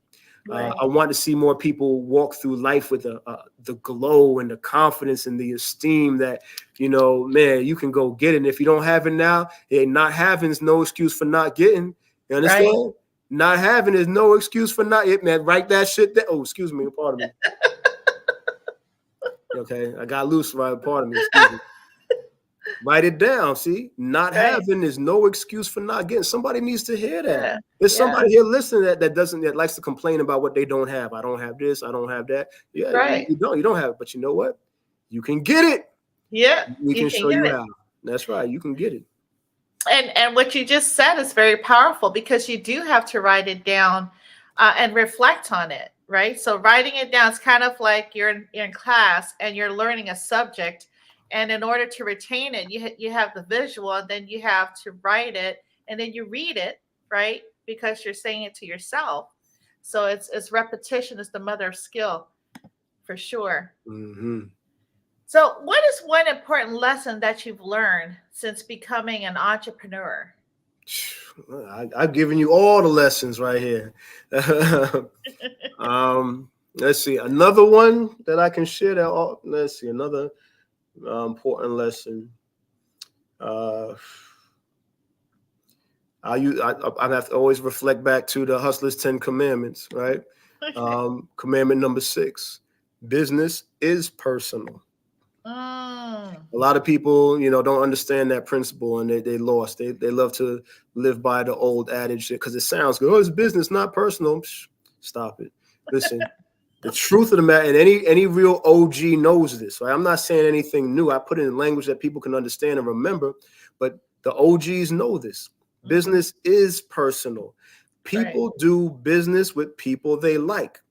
I Right. want to see more people walk through life with the glow and the confidence and the esteem that, man, you can go get it. And if you don't have it now, not having is no excuse for not getting. You Right. understand? Not having is no excuse for not it, man. Write that shit down. Oh, excuse me, pardon me. Okay, I got loose, right? Pardon me, excuse me. Write it down. See, not Right. having is no excuse for not getting. Somebody needs to hear that. Yeah. There's Yeah. somebody here listening that likes to complain about what they don't have. I don't have this. I don't have that. Yeah, Right. you don't have it, but you know what? You can get it. Yeah. We You can can show get you it. how. That's right. You can get it. And what you just said is very powerful because you do have to write it down and reflect on it, right? So writing it down is kind of like you're in class and you're learning a subject, and in order to retain it, you have the visual, and then you have to write it, and then you read it, right? Because you're saying it to yourself. So it's repetition is the mother of skill, for sure. Mm-hmm. So, what is one important lesson that you've learned since becoming an entrepreneur? I've given you all the lessons right here. Let's see another one that I can share. Let's see another important lesson. Uh, I have to always reflect back to the Hustler's 10 Commandments, right? Okay. Commandment number 6: business is personal. Mm, A lot of people, don't understand that principle, and they lost. They love to live by the old adage because it sounds good. Oh, it's business, not personal. Stop it. Listen, the truth of the matter, and any real OG knows this, right? I'm not saying anything new. I put it in language that people can understand and remember, but the OGs know this. mhm, Business is personal. right. People do business with people they like,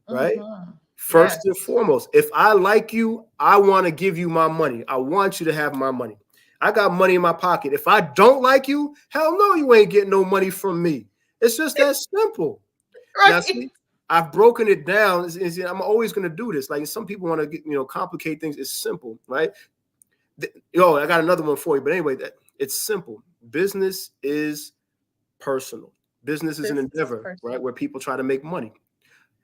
right? Mhm. First and Yes. foremost, if I like you, I want to give you my money. I want you to have my money. I got money in my pocket. If I don't like you, hell no, you ain't getting no money from me. It's just that simple. Now, Right. see, I've broken it down. I'm always going to do this. Like some people want to complicate things. It's simple, right? I got another one for you. But anyway, it's simple. Business is personal. Business is an Business endeavor, right? person. Where people try to make money.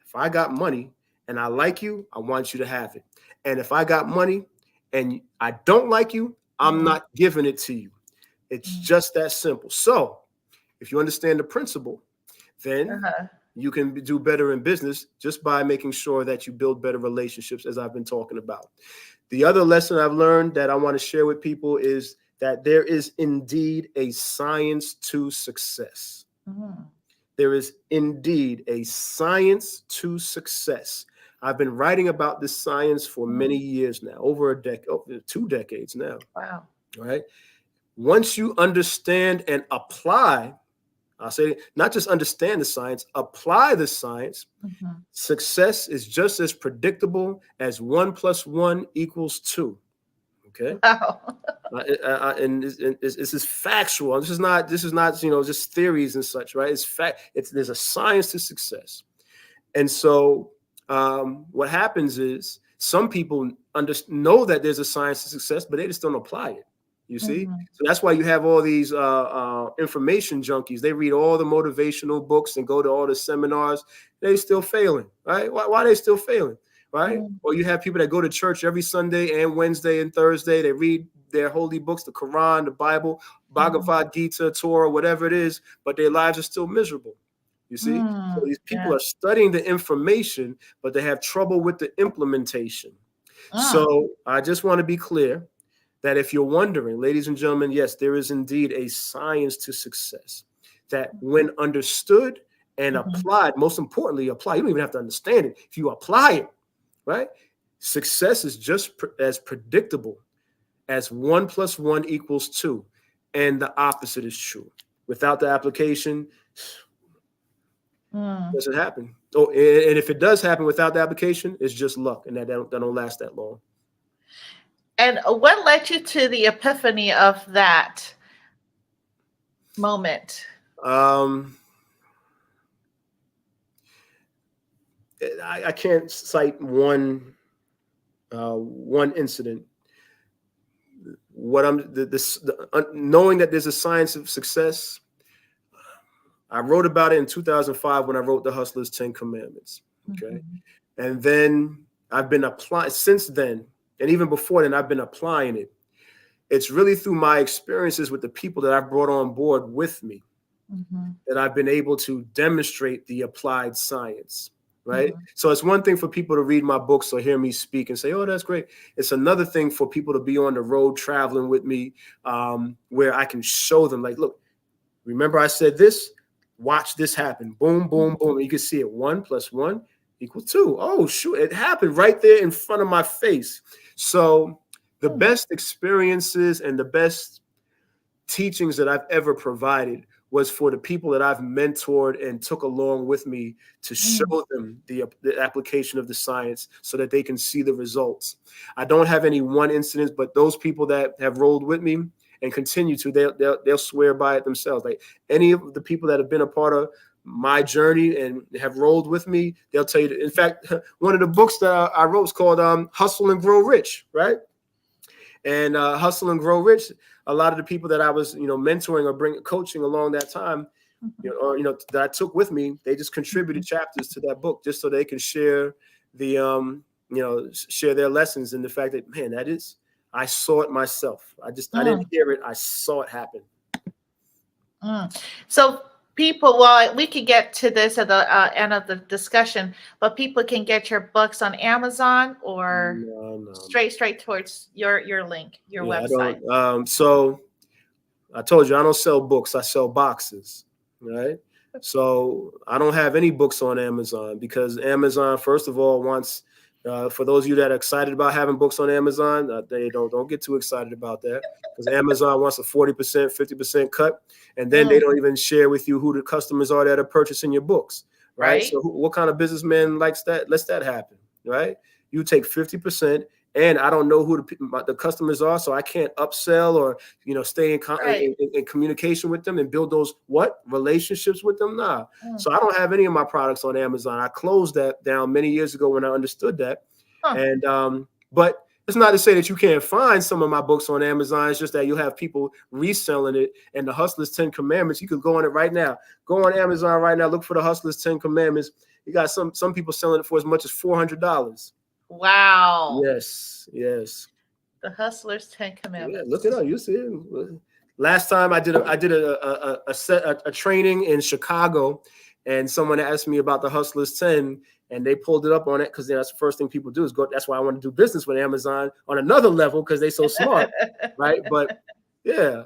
If I got money and I like you, I want you to have it. And if I got money and I don't like you, I'm Mm, not giving it to you. It's mm. just that simple. So if you understand the principle, then Uh-huh. you can do better in business just by making sure that you build better relationships, as I've been talking about. The other lesson I've learned that I want to share with people is that there is indeed a science to success. Mm. There is indeed a science to success. I've been writing about this science for many Mm. years now, over a decade, over 2 decades now. Wow. All right. Once you understand and apply, I'll say not just understand the science, apply the science, Mhm. success is just as predictable as 1+1=2. Okay. Wow. And this is factual. This is not just theories and such, right? It's fact. There's a science to success. And so what happens is some people know that there's a science to success, but they just don't apply it. You see? Mhm. So that's why you have all these information junkies. They read all the motivational books and go to all the seminars. They're still failing, right? Why are they still failing, right? Mm. Or you have people that go to church every Sunday and Wednesday and Thursday. They read their holy books, the Quran, the Bible, Mhm. Bhagavad Gita, Torah, whatever it is, but their lives are still miserable. You see? So Mm. these people Yeah. are studying the information, but they have trouble with the implementation. Mm. So I just want to be clear that if you're wondering, ladies and gentlemen, yes, there is indeed a science to success that when understood and Mhm. applied, most importantly, apply. You don't even have to understand it. If you apply it, right? Success is just as predictable as 1+1=2. And the opposite is true. Without the application, Mm. doesn't happen. Oh, and if it does happen without the application, it's just luck, and that don't last that long. And what led you to the epiphany of that moment? Um, I can't cite one incident. What I'm knowing that there's a science of success. I wrote about it in 2005 when I wrote The Hustler's 10 Commandments. Okay, Mhm. and then I've been applying since then, and even before then, I've been applying it. It's really through my experiences with the people that I've brought on board with me Mhm. that I've been able to demonstrate the applied science, right? Mhm. So it's one thing for people to read my books or hear me speak and say, oh, that's great. It's another thing for people to be on the road traveling with me, where I can show them, like, look, remember I said this? Watch this happen. Boom, boom, boom. And you can see it. 1+1=2. Oh, shoot. It happened right there in front of my face. So the Mm. best experiences and the best teachings that I've ever provided was for the people that I've mentored and took along with me to show Mm. them the application of the science so that they can see the results. I don't have any one incident, but those people that have rolled with me and continue to, they'll swear by it themselves. Like any of the people that have been a part of my journey and have rolled with me, they'll tell you that, in fact, one of the books that I wrote is called Hustle and Grow Rich, right? And Hustle and Grow Rich, a lot of the people that I was, mentoring or coaching along that time, Mhm. that I took with me, they just contributed chapters to that book just so they can share share their lessons and the fact that, man, I saw it myself. I Mm. didn't hear it. I saw it happen. Mm. So people, well, we could get to this at the end of the discussion, but people can get your books on Amazon or No. straight towards your link, your Yeah, I website. don't. So I told you I don't sell books. I sell boxes, right? So I don't have any books on Amazon because Amazon, first of all, wants for those of you that are excited about having books on Amazon, they don't get too excited about that because Amazon wants a 40%, 50% cut, and then they Mm. don't even share with you who the customers are that are purchasing your books, right? Right? So what kind of businessman likes that? Lets that happen, right? You take 50%. And I don't know who the customers are, so I can't upsell or stay Right. in communication with them and build those relationships with them. Nah. Mm. So I don't have any of my products on Amazon. I closed that down many years ago when I understood that. Huh. And but It's not to say that you can't find some of my books on Amazon. It's just that you'll have people reselling it. And the Hustler's 10 Commandments, you could go on it right now. Go on Amazon right now. Look for the Hustler's 10 Commandments. You got some people selling it for as much as $400. Wow. Yes, yes. The Hustler's 10 Commandments. Yeah, look it up. You see it. Last time I did a training in Chicago, and someone asked me about the Hustlers 10, and they pulled it up on it because that's the first thing people do is go. That's why I want to do business with Amazon on another level because they're so smart, right? But yeah,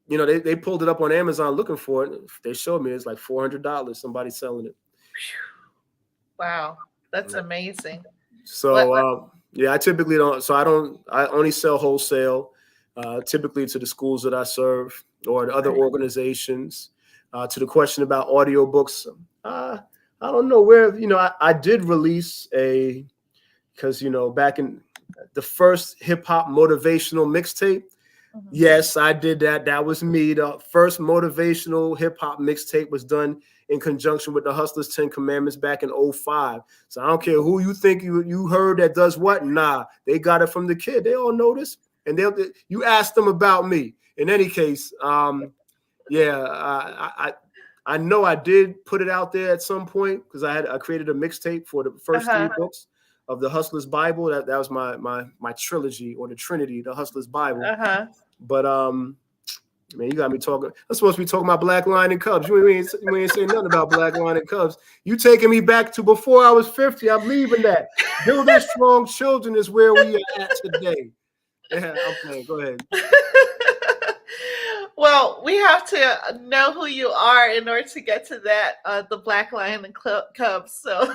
they pulled it up on Amazon looking for it. They showed me it's like $400. Somebody selling it. Wow, that's amazing. So yeah, I typically don't. So I only sell wholesale. Typically to the schools that I serve or to other organizations. To the question about audiobooks, I don't know where, I did release because, back in the first hip hop motivational mixtape. Mm-hmm. Yes, I did that. That was me. The first motivational hip hop mixtape was done in conjunction with the Hustlers 10 Commandments back in 2005. So I don't care who you think you heard that does what. Nah, they got it from the kid. They all know this. And you ask them about me. In any case, yeah, I know I did put it out there at some point because I created a mixtape for the first 3 books of the Hustlers Bible. That was my trilogy or the Trinity, the Hustlers Bible. But man, you got me talking. I'm supposed to be talking about Black Lion and Cubs. You ain't saying nothing about Black Lion and Cubs. You taking me back to before I was 50. I'm leaving that. Building strong children is where we are at today. Yeah, I'm playing. Go ahead. Well, we have to know who you are in order to get to that, the Black Lion and Cubs. So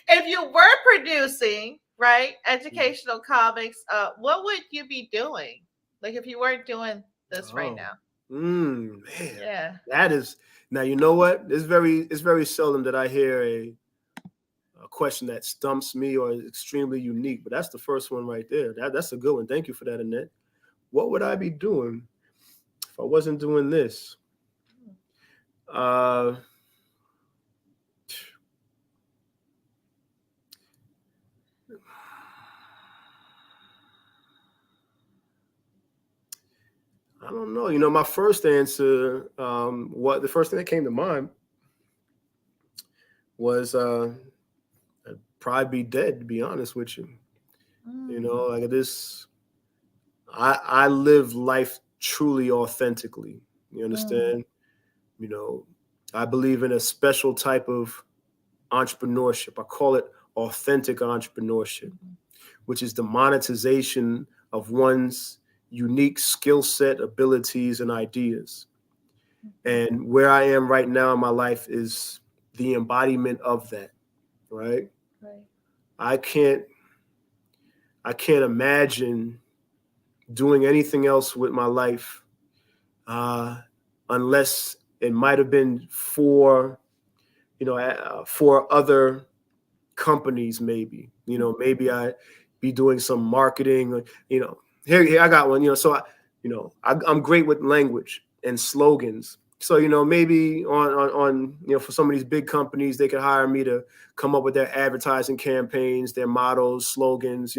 if you were producing, right, educational comics, what would you be doing? Like if you weren't doing this right now? Man. Yeah. That is, now, you know what? It's very seldom that I hear a question that stumps me or is extremely unique, but that's the first one right there. That's a good one. Thank you for that, Annette. What would I be doing if I wasn't doing this? I don't know. My first answer, the first thing that came to mind was I'd probably be dead, to be honest with you. Like this, I live life truly authentically. You understand? I believe in a special type of entrepreneurship. I call it authentic entrepreneurship, which is the monetization of one's unique skill set, abilities, and ideas. And where I am right now in my life is the embodiment of that, right? I can't imagine doing anything else with my life unless it might have been for other companies, maybe. Maybe I be doing some marketing. Here I got one. So I'm great with language and slogans. So maybe on for some of these big companies, they could hire me to come up with their advertising campaigns, their mottos, slogans.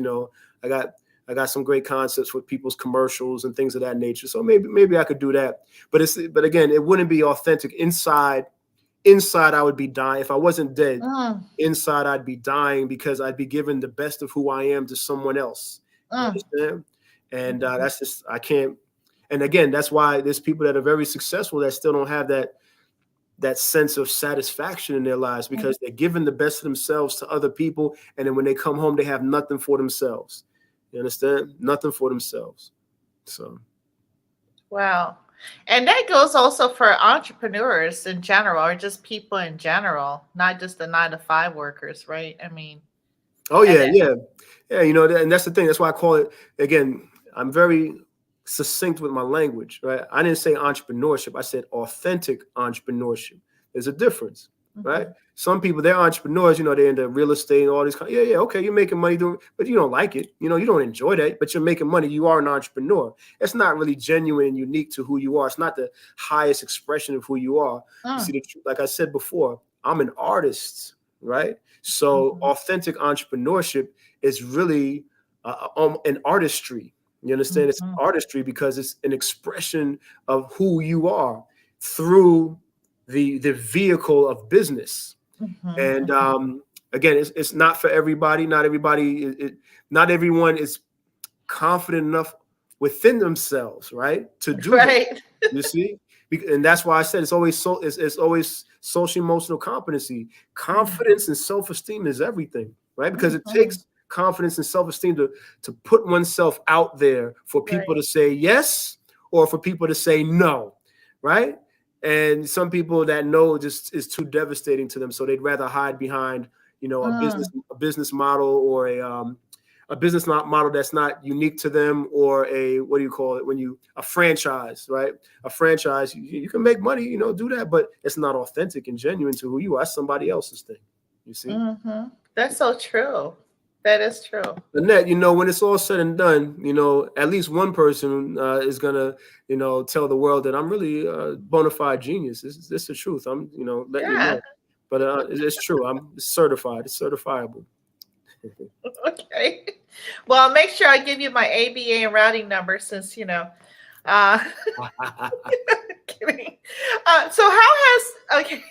I got some great concepts with people's commercials and things of that nature. So maybe I could do that. But again, it wouldn't be authentic. Inside, I would be dying. If I wasn't dead, inside I'd be dying because I'd be giving the best of who I am to someone else. You understand? And that's just, I can't. And again, that's why there's people that are very successful that still don't have that sense of satisfaction in their lives because they're giving the best of themselves to other people. And then when they come home, they have nothing for themselves. You understand? Nothing for themselves. So. Wow. And that goes also for entrepreneurs in general, or just people in general, not just the 9-to-5 workers, right? I mean. Oh, yeah. And that's the thing. That's why I call it, again, I'm very succinct with my language, right? I didn't say entrepreneurship. I said authentic entrepreneurship. There's a difference, right? Some people, they're entrepreneurs, they're into real estate and all these. Yeah, okay, you're making money doing, but you don't like it. You don't enjoy that, but you're making money. You are an entrepreneur. It's not really genuine and unique to who you are. It's not the highest expression of who you are. You see, like I said before, I'm an artist, right? So authentic entrepreneurship is really an artistry. You understand? It's Mhm. artistry because it's an expression of who you are through the vehicle of business. Mhm. And again, it's not for everybody. Not everybody. Not everyone is confident enough within themselves, right, to do that. Right. You see, and that's why I said it's always social emotional competency. Confidence and self esteem is everything, right? Because it Mhm. takes confidence and self esteem to put oneself out there for people Right. to say yes or for people to say no, right? And some people that no just is too devastating to them, so they'd rather hide behind, Mm. a business model or a business model that's not unique to them, or a, what do you call it, when you, a franchise, right? A franchise, you can make money, do that, but it's not authentic and genuine to who you are. That's somebody else's thing, you see. Mhm. That's so true. That is true. Annette, when it's all said and done, at least one person is gonna, tell the world that I'm really a bona fide genius. This is the truth. I'm, letting you Yeah. know. But it's true. I'm certified. It's certifiable. Okay. Well, I'll make sure I give you my ABA and routing number since, uh, kidding. So how has, okay,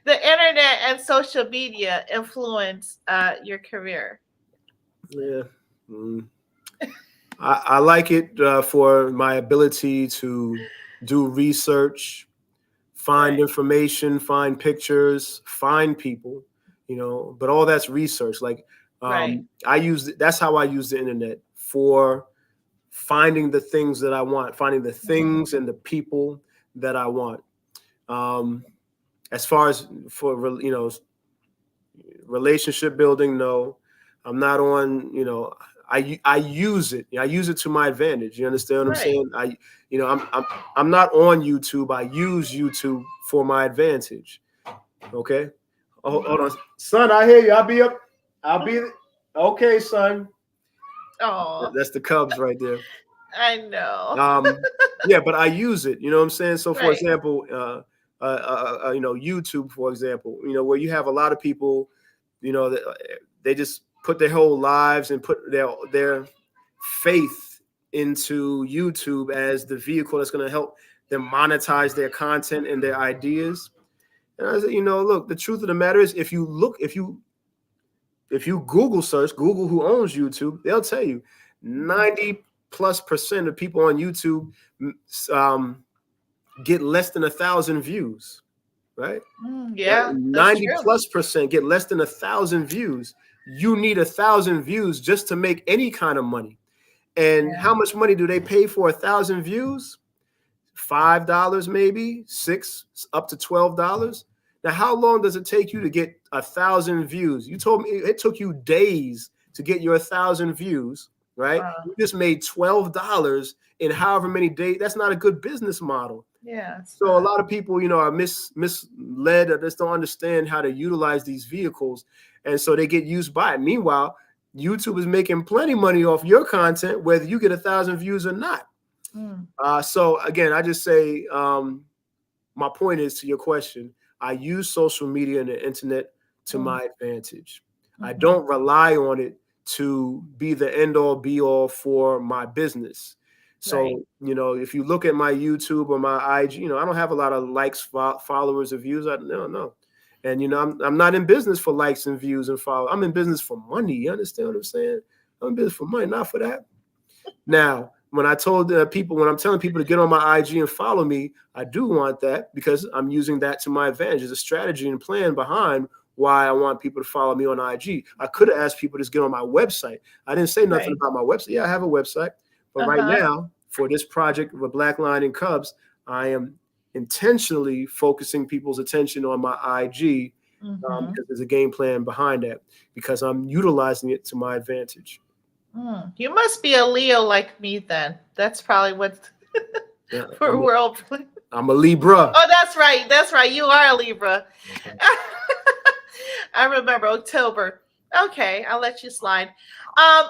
the internet and social media influenced your career? Yeah. Mm. I like it for my ability to do research, find Right. information, find pictures, find people, but all that's research. Like, Right. that's how I use the internet, for finding the things that I want, finding the Mhm. things and the people that I want. Um, as far as for, relationship building, no, I'm not on, I use it. I use it to my advantage. You understand what I'm Right. saying? I'm not on YouTube. I use YouTube for my advantage. Okay. Oh, hold on, son. I hear you. I'll be. Okay, son. Oh, That's the Cubs right there. I know. Yeah, but I use it. You know what I'm saying? So, for Right. example, YouTube, for example, where you have a lot of people, that they just put their whole lives and put their faith into YouTube as the vehicle that's going to help them monetize their content and their ideas. And I said, look, the truth of the matter is, if you Google search, Google who owns YouTube, they'll tell you 90+% of people on YouTube um, get less than 1,000 views, right? Yeah, that's 90+% get less than 1,000 views. You need 1,000 views just to make any kind of money. And true. how much money do they pay for 1,000 views? $5 maybe, $6 up to $12. Now, how long does it take you to get 1,000 views? You told me it took you days to get your 1,000 views, right? Wow. You just made $12 in however many days. That's not a good business model. Yeah, it's So a not. lot of people, are misled, or just don't understand how to utilize these vehicles, and so they get used by it. Meanwhile, YouTube is making plenty money off your content, whether you get 1,000 views or not. Mm. So again, I just say, my point is, to your question, I use social media and the internet to Mm. my advantage. I Mhm. don't rely on it to be the end all be all for my business. Right. So, if you look at my YouTube or my IG, I don't have a lot of likes, followers, or views. No. And, I'm not in business for likes and views and follow. I'm in business for money. You understand what I'm saying? I'm in business for money, not for that. Now, when I'm telling people to get on my IG and follow me, I do want that, because I'm using that to my advantage. There's a strategy and plan behind why I want people to follow me on IG. I could have asked people to just get on my website. I didn't say nothing Right. about my website. Yeah, I have a website. But right Uh-huh. now, for this project with Black Lion and Cubs, I am intentionally focusing people's attention on my IG, Mhm. because there's a game plan behind that, because I'm utilizing it to my advantage. You must be a Leo like me then. That's probably what Yeah, for world. I'm a Libra. Oh, that's right. That's right. You are a Libra. I remember October. Okay, I'll let you slide. Um,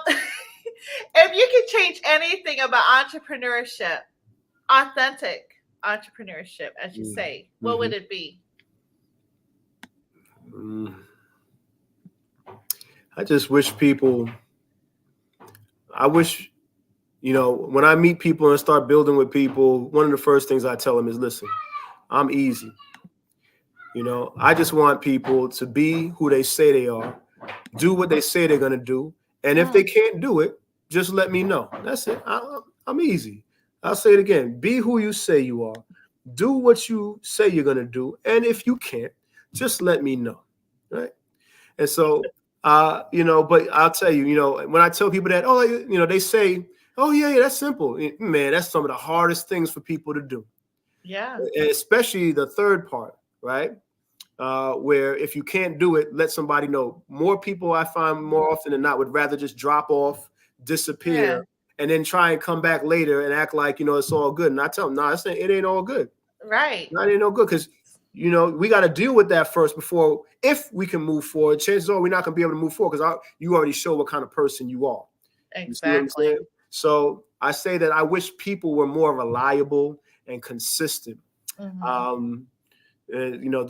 if you could change anything about entrepreneurship, authentic entrepreneurship, as you say, what Mm-hmm. would it be? I just wish people I wish, when I meet people and start building with people, one of the first things I tell them is, listen, I'm easy. I just want people to be who they say they are, do what they say they're going to do. And if they can't do it, just let me know. That's it. I'm easy. I'll say it again. Be who you say you are. Do what you say you're going to do. And if you can't, just let me know. Right. And so, but I'll tell you, when I tell people that, they say, oh, yeah, that's simple. Man, that's some of the hardest things for people to do. Yeah. And especially the third part, right? Where if you can't do it, let somebody know. More people I find more often than not would rather just drop off, disappear, and then try and come back later and act like, it's all good. And I tell them, no, it ain't all good. Right. It ain't no good because, we got to deal with that first before, if we can move forward, chances are we're not going to be able to move forward because you already show what kind of person you are. Exactly. You so I say that I wish people were more reliable and consistent. The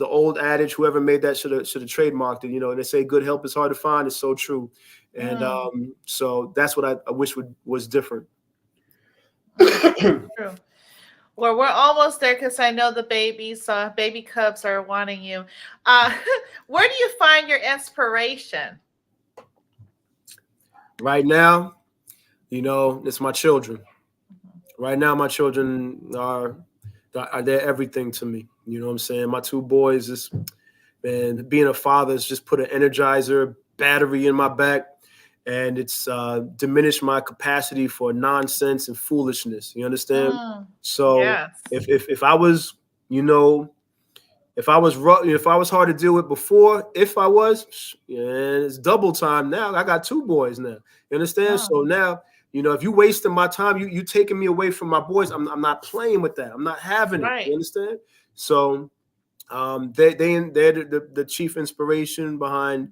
old adage, whoever made that should have trademarked it, and they say good help is hard to find. It's so true. And so that's what I wish was different. True. Well, we're almost there because I know the baby cubs are wanting you. Where do you find your inspiration? Right now, it's my children. Right now, my children are they're everything to me. You know what I'm saying? My two boys, and being a father has just put an energizer battery in my back, and it's diminished my capacity for nonsense and foolishness. You understand? So yes. if I was, if I was hard to deal with before, it's double time now. I got two boys now. You understand? So now, if you wasting my time, you taking me away from my boys. I'm not playing with that. I'm not having it. You understand? So they're the chief inspiration behind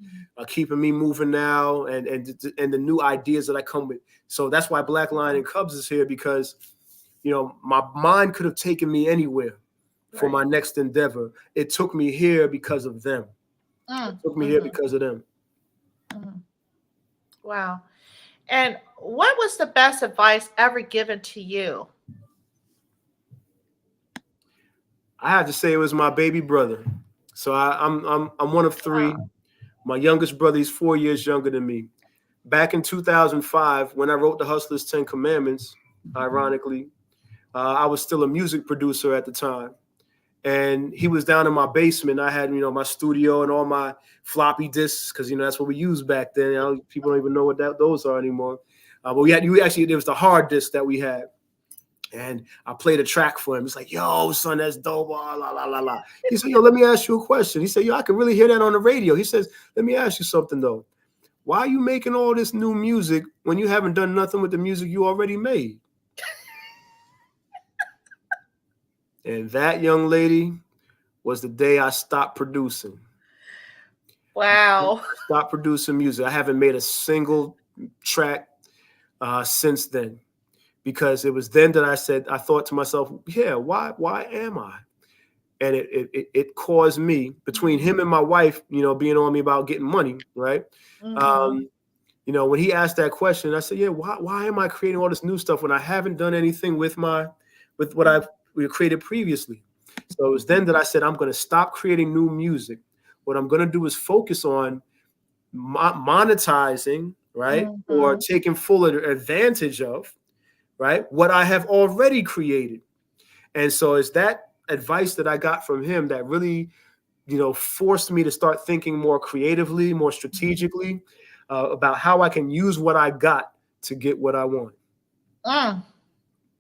keeping me moving now and the new ideas that I come with. So that's why Black Lion and Cubs is here, because my mind could have taken me anywhere for my next endeavor. It took me here because of them. It took me here because of them. Wow. And what was the best advice ever given to you? I have to say it was my baby brother. So I'm one of three. My youngest brother is 4 years younger than me. Back in 2005, when I wrote The Hustler's 10 Commandments, ironically, I was still a music producer at the time. And he was down in my basement. I had, my studio and all my floppy disks, because, that's what we used back then. People don't even know what those are anymore. But there was the hard disk that we had. And I played a track for him. It's like, yo, son, that's dope. La, la, la, la. He said, yo, let me ask you a question. He said, yo, I can really hear that on the radio. He says, let me ask you something, though. Why are you making all this new music when you haven't done nothing with the music you already made? And that, young lady, was the day I stopped producing. Wow. Stopped producing music. I haven't made a single track since then. Because it was then that I thought to myself, yeah, why am I? And it caused me, between him and my wife, being on me about getting money, right? When he asked that question, I said, yeah, why am I creating all this new stuff when I haven't done anything with what I've created previously? So it was then that I said, I'm going to stop creating new music. What I'm going to do is focus on monetizing, right? Or taking full advantage of, right, what I have already created. And so it's that advice that I got from him that really, forced me to start thinking more creatively, more strategically about how I can use what I got to get what I want.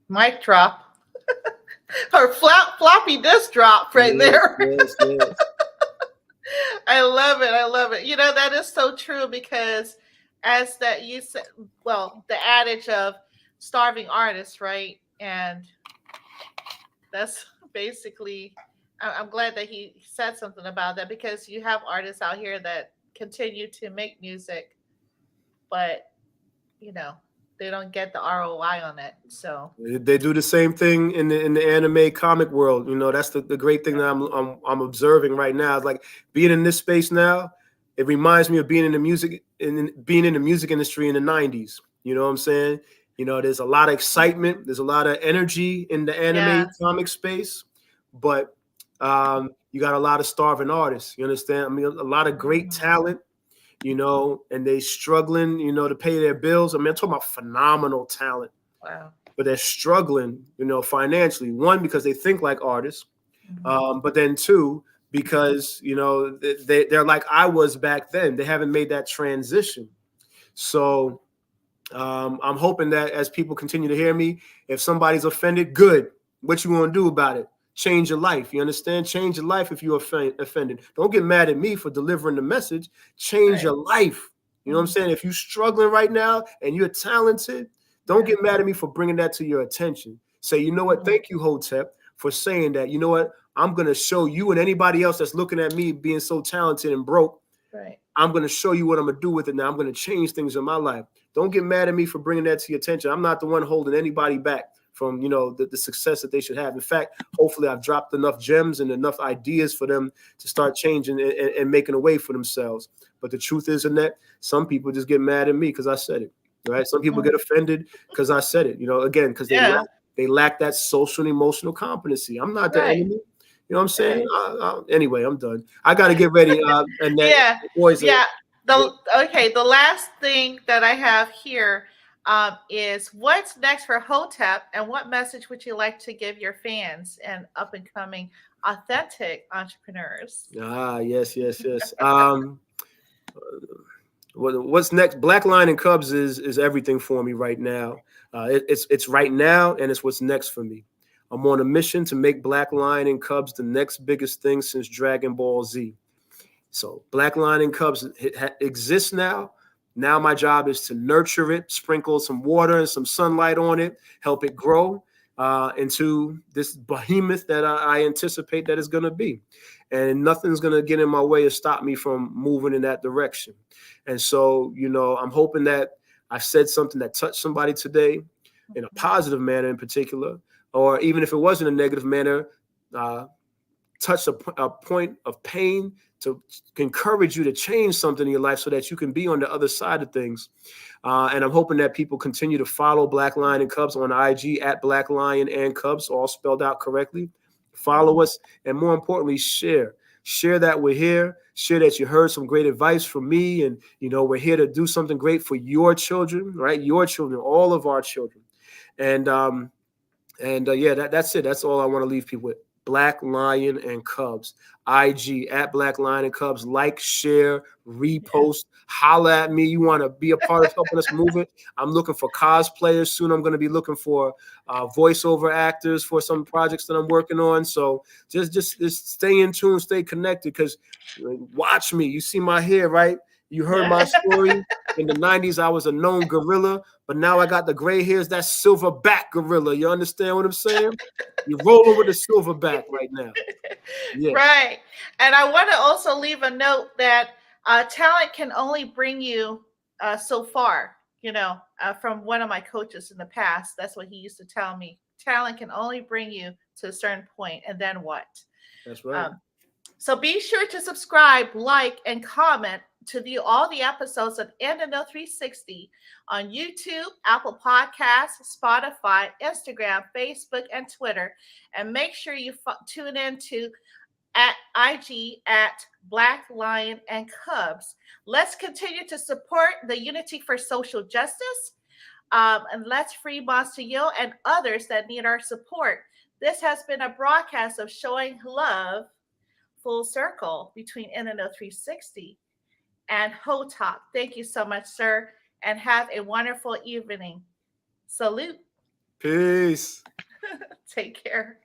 Mic drop. Or floppy disk drop right there. Yes. I love it. That is so true, because as that you said, well, the adage of starving artists, right? And that's basically, I'm glad that he said something about that, because you have artists out here that continue to make music, but they don't get the ROI on it. So they do the same thing in the anime comic world. That's the great thing that I'm observing right now. It's like being in this space now. It reminds me of being in the music industry in the 90s. You know what I'm saying? You know, there's a lot of excitement. There's a lot of energy in the anime Yes. comic space, but you got a lot of starving artists. You understand? I mean, a lot of great Mhm. talent, you know, and they struggling, you know, to pay their bills. I mean, I'm talking about phenomenal talent, Wow. but they're struggling, you know, financially. One, because they think like artists, Mhm. but then two, because, you know, they're like I was back then. They haven't made that transition. So I'm hoping that as people continue to hear me, if somebody's offended, good. What you gonna do about it? Change your life. You understand? Change your life if you're offended. Don't get mad at me for delivering the message. Change Right. your life. You know what I'm Mhm. saying? If you're struggling right now and you're talented, don't Yeah. get mad at me for bringing that to your attention. Say, you know what? Mhm. Thank you, Hotep, for saying that. You know what? I'm gonna show you and anybody else that's looking at me being so talented and broke. Right. I'm going to show you what I'm going to do with it now. I'm going to change things in my life. Don't get mad at me for bringing that to your attention. I'm not the one holding anybody back from, you know, the success that they should have. In fact, hopefully I've dropped enough gems and enough ideas for them to start changing and making a way for themselves. But the truth is, Annette, some people just get mad at me because I said it, right? Some people Mhm. get offended because I said it, you know, again, because Yeah. they lack that social and emotional competency. I'm not the Right. enemy. You know what I'm saying? Right. Anyway, I'm done. I got to get ready. Annette, Yeah. the boys are. Yeah. The last thing that I have here is what's next for Hotep, and what message would you like to give your fans and up and coming authentic entrepreneurs? Yes, yes, yes. What's next? Black Lion and Cubs is everything for me right now. It's right now, and it's what's next for me. I'm on a mission to make Black Lion and Cubs the next biggest thing since Dragon Ball Z. So Black Lion and Cubs exists now. Now my job is to nurture it, sprinkle some water and some sunlight on it, help it grow into this behemoth that I anticipate that it's going to be. And nothing's going to get in my way or stop me from moving in that direction. And so, you know, I'm hoping that I said something that touched somebody today in a positive manner in particular, or even if it wasn't a negative manner, uh, touch a point of pain to encourage you to change something in your life so that you can be on the other side of things. And I'm hoping that people continue to follow Black Lion and Cubs on IG at Black Lion and Cubs, all spelled out correctly. Follow us, and more importantly, share. Share that we're here. Share that you heard some great advice from me, and you know we're here to do something great for your children, right? Your children, all of our children, and yeah, that's it. That's all I want to leave people with. Black Lion and Cubs. IG at Black Lion and Cubs. Like, share, Yeah. repost, holla at me. You want to be a part of helping us move it? I'm looking for cosplayers soon. I'm going to be looking for voiceover actors for some projects that I'm working on. So just stay in tune, stay connected, because watch me. You see my hair, right? You heard my Yeah. story. In the 90s, I was a known gorilla, but now I got the gray hairs. That's silverback gorilla. You understand what I'm saying? You're rolling with the silverback right now. Yeah, Right. And I want to also leave a note that talent can only bring you so far. From one of my coaches in the past, that's what he used to tell me. Talent can only bring you to a certain point, and then what? that's right. Um, So be sure to subscribe, like, and comment to view all the episodes of NNO 360 on YouTube, Apple Podcasts, Spotify, Instagram, Facebook, and Twitter. And make sure you tune in to at IG at Black Lion and Cubs. Let's continue to support the Unity for Social Justice. And let's free Monster and others that need our support. This has been a broadcast of Showing Love full circle between NNO 360 and Hotep. Thank you so much, sir, and have a wonderful evening. Salute. Peace. Take care.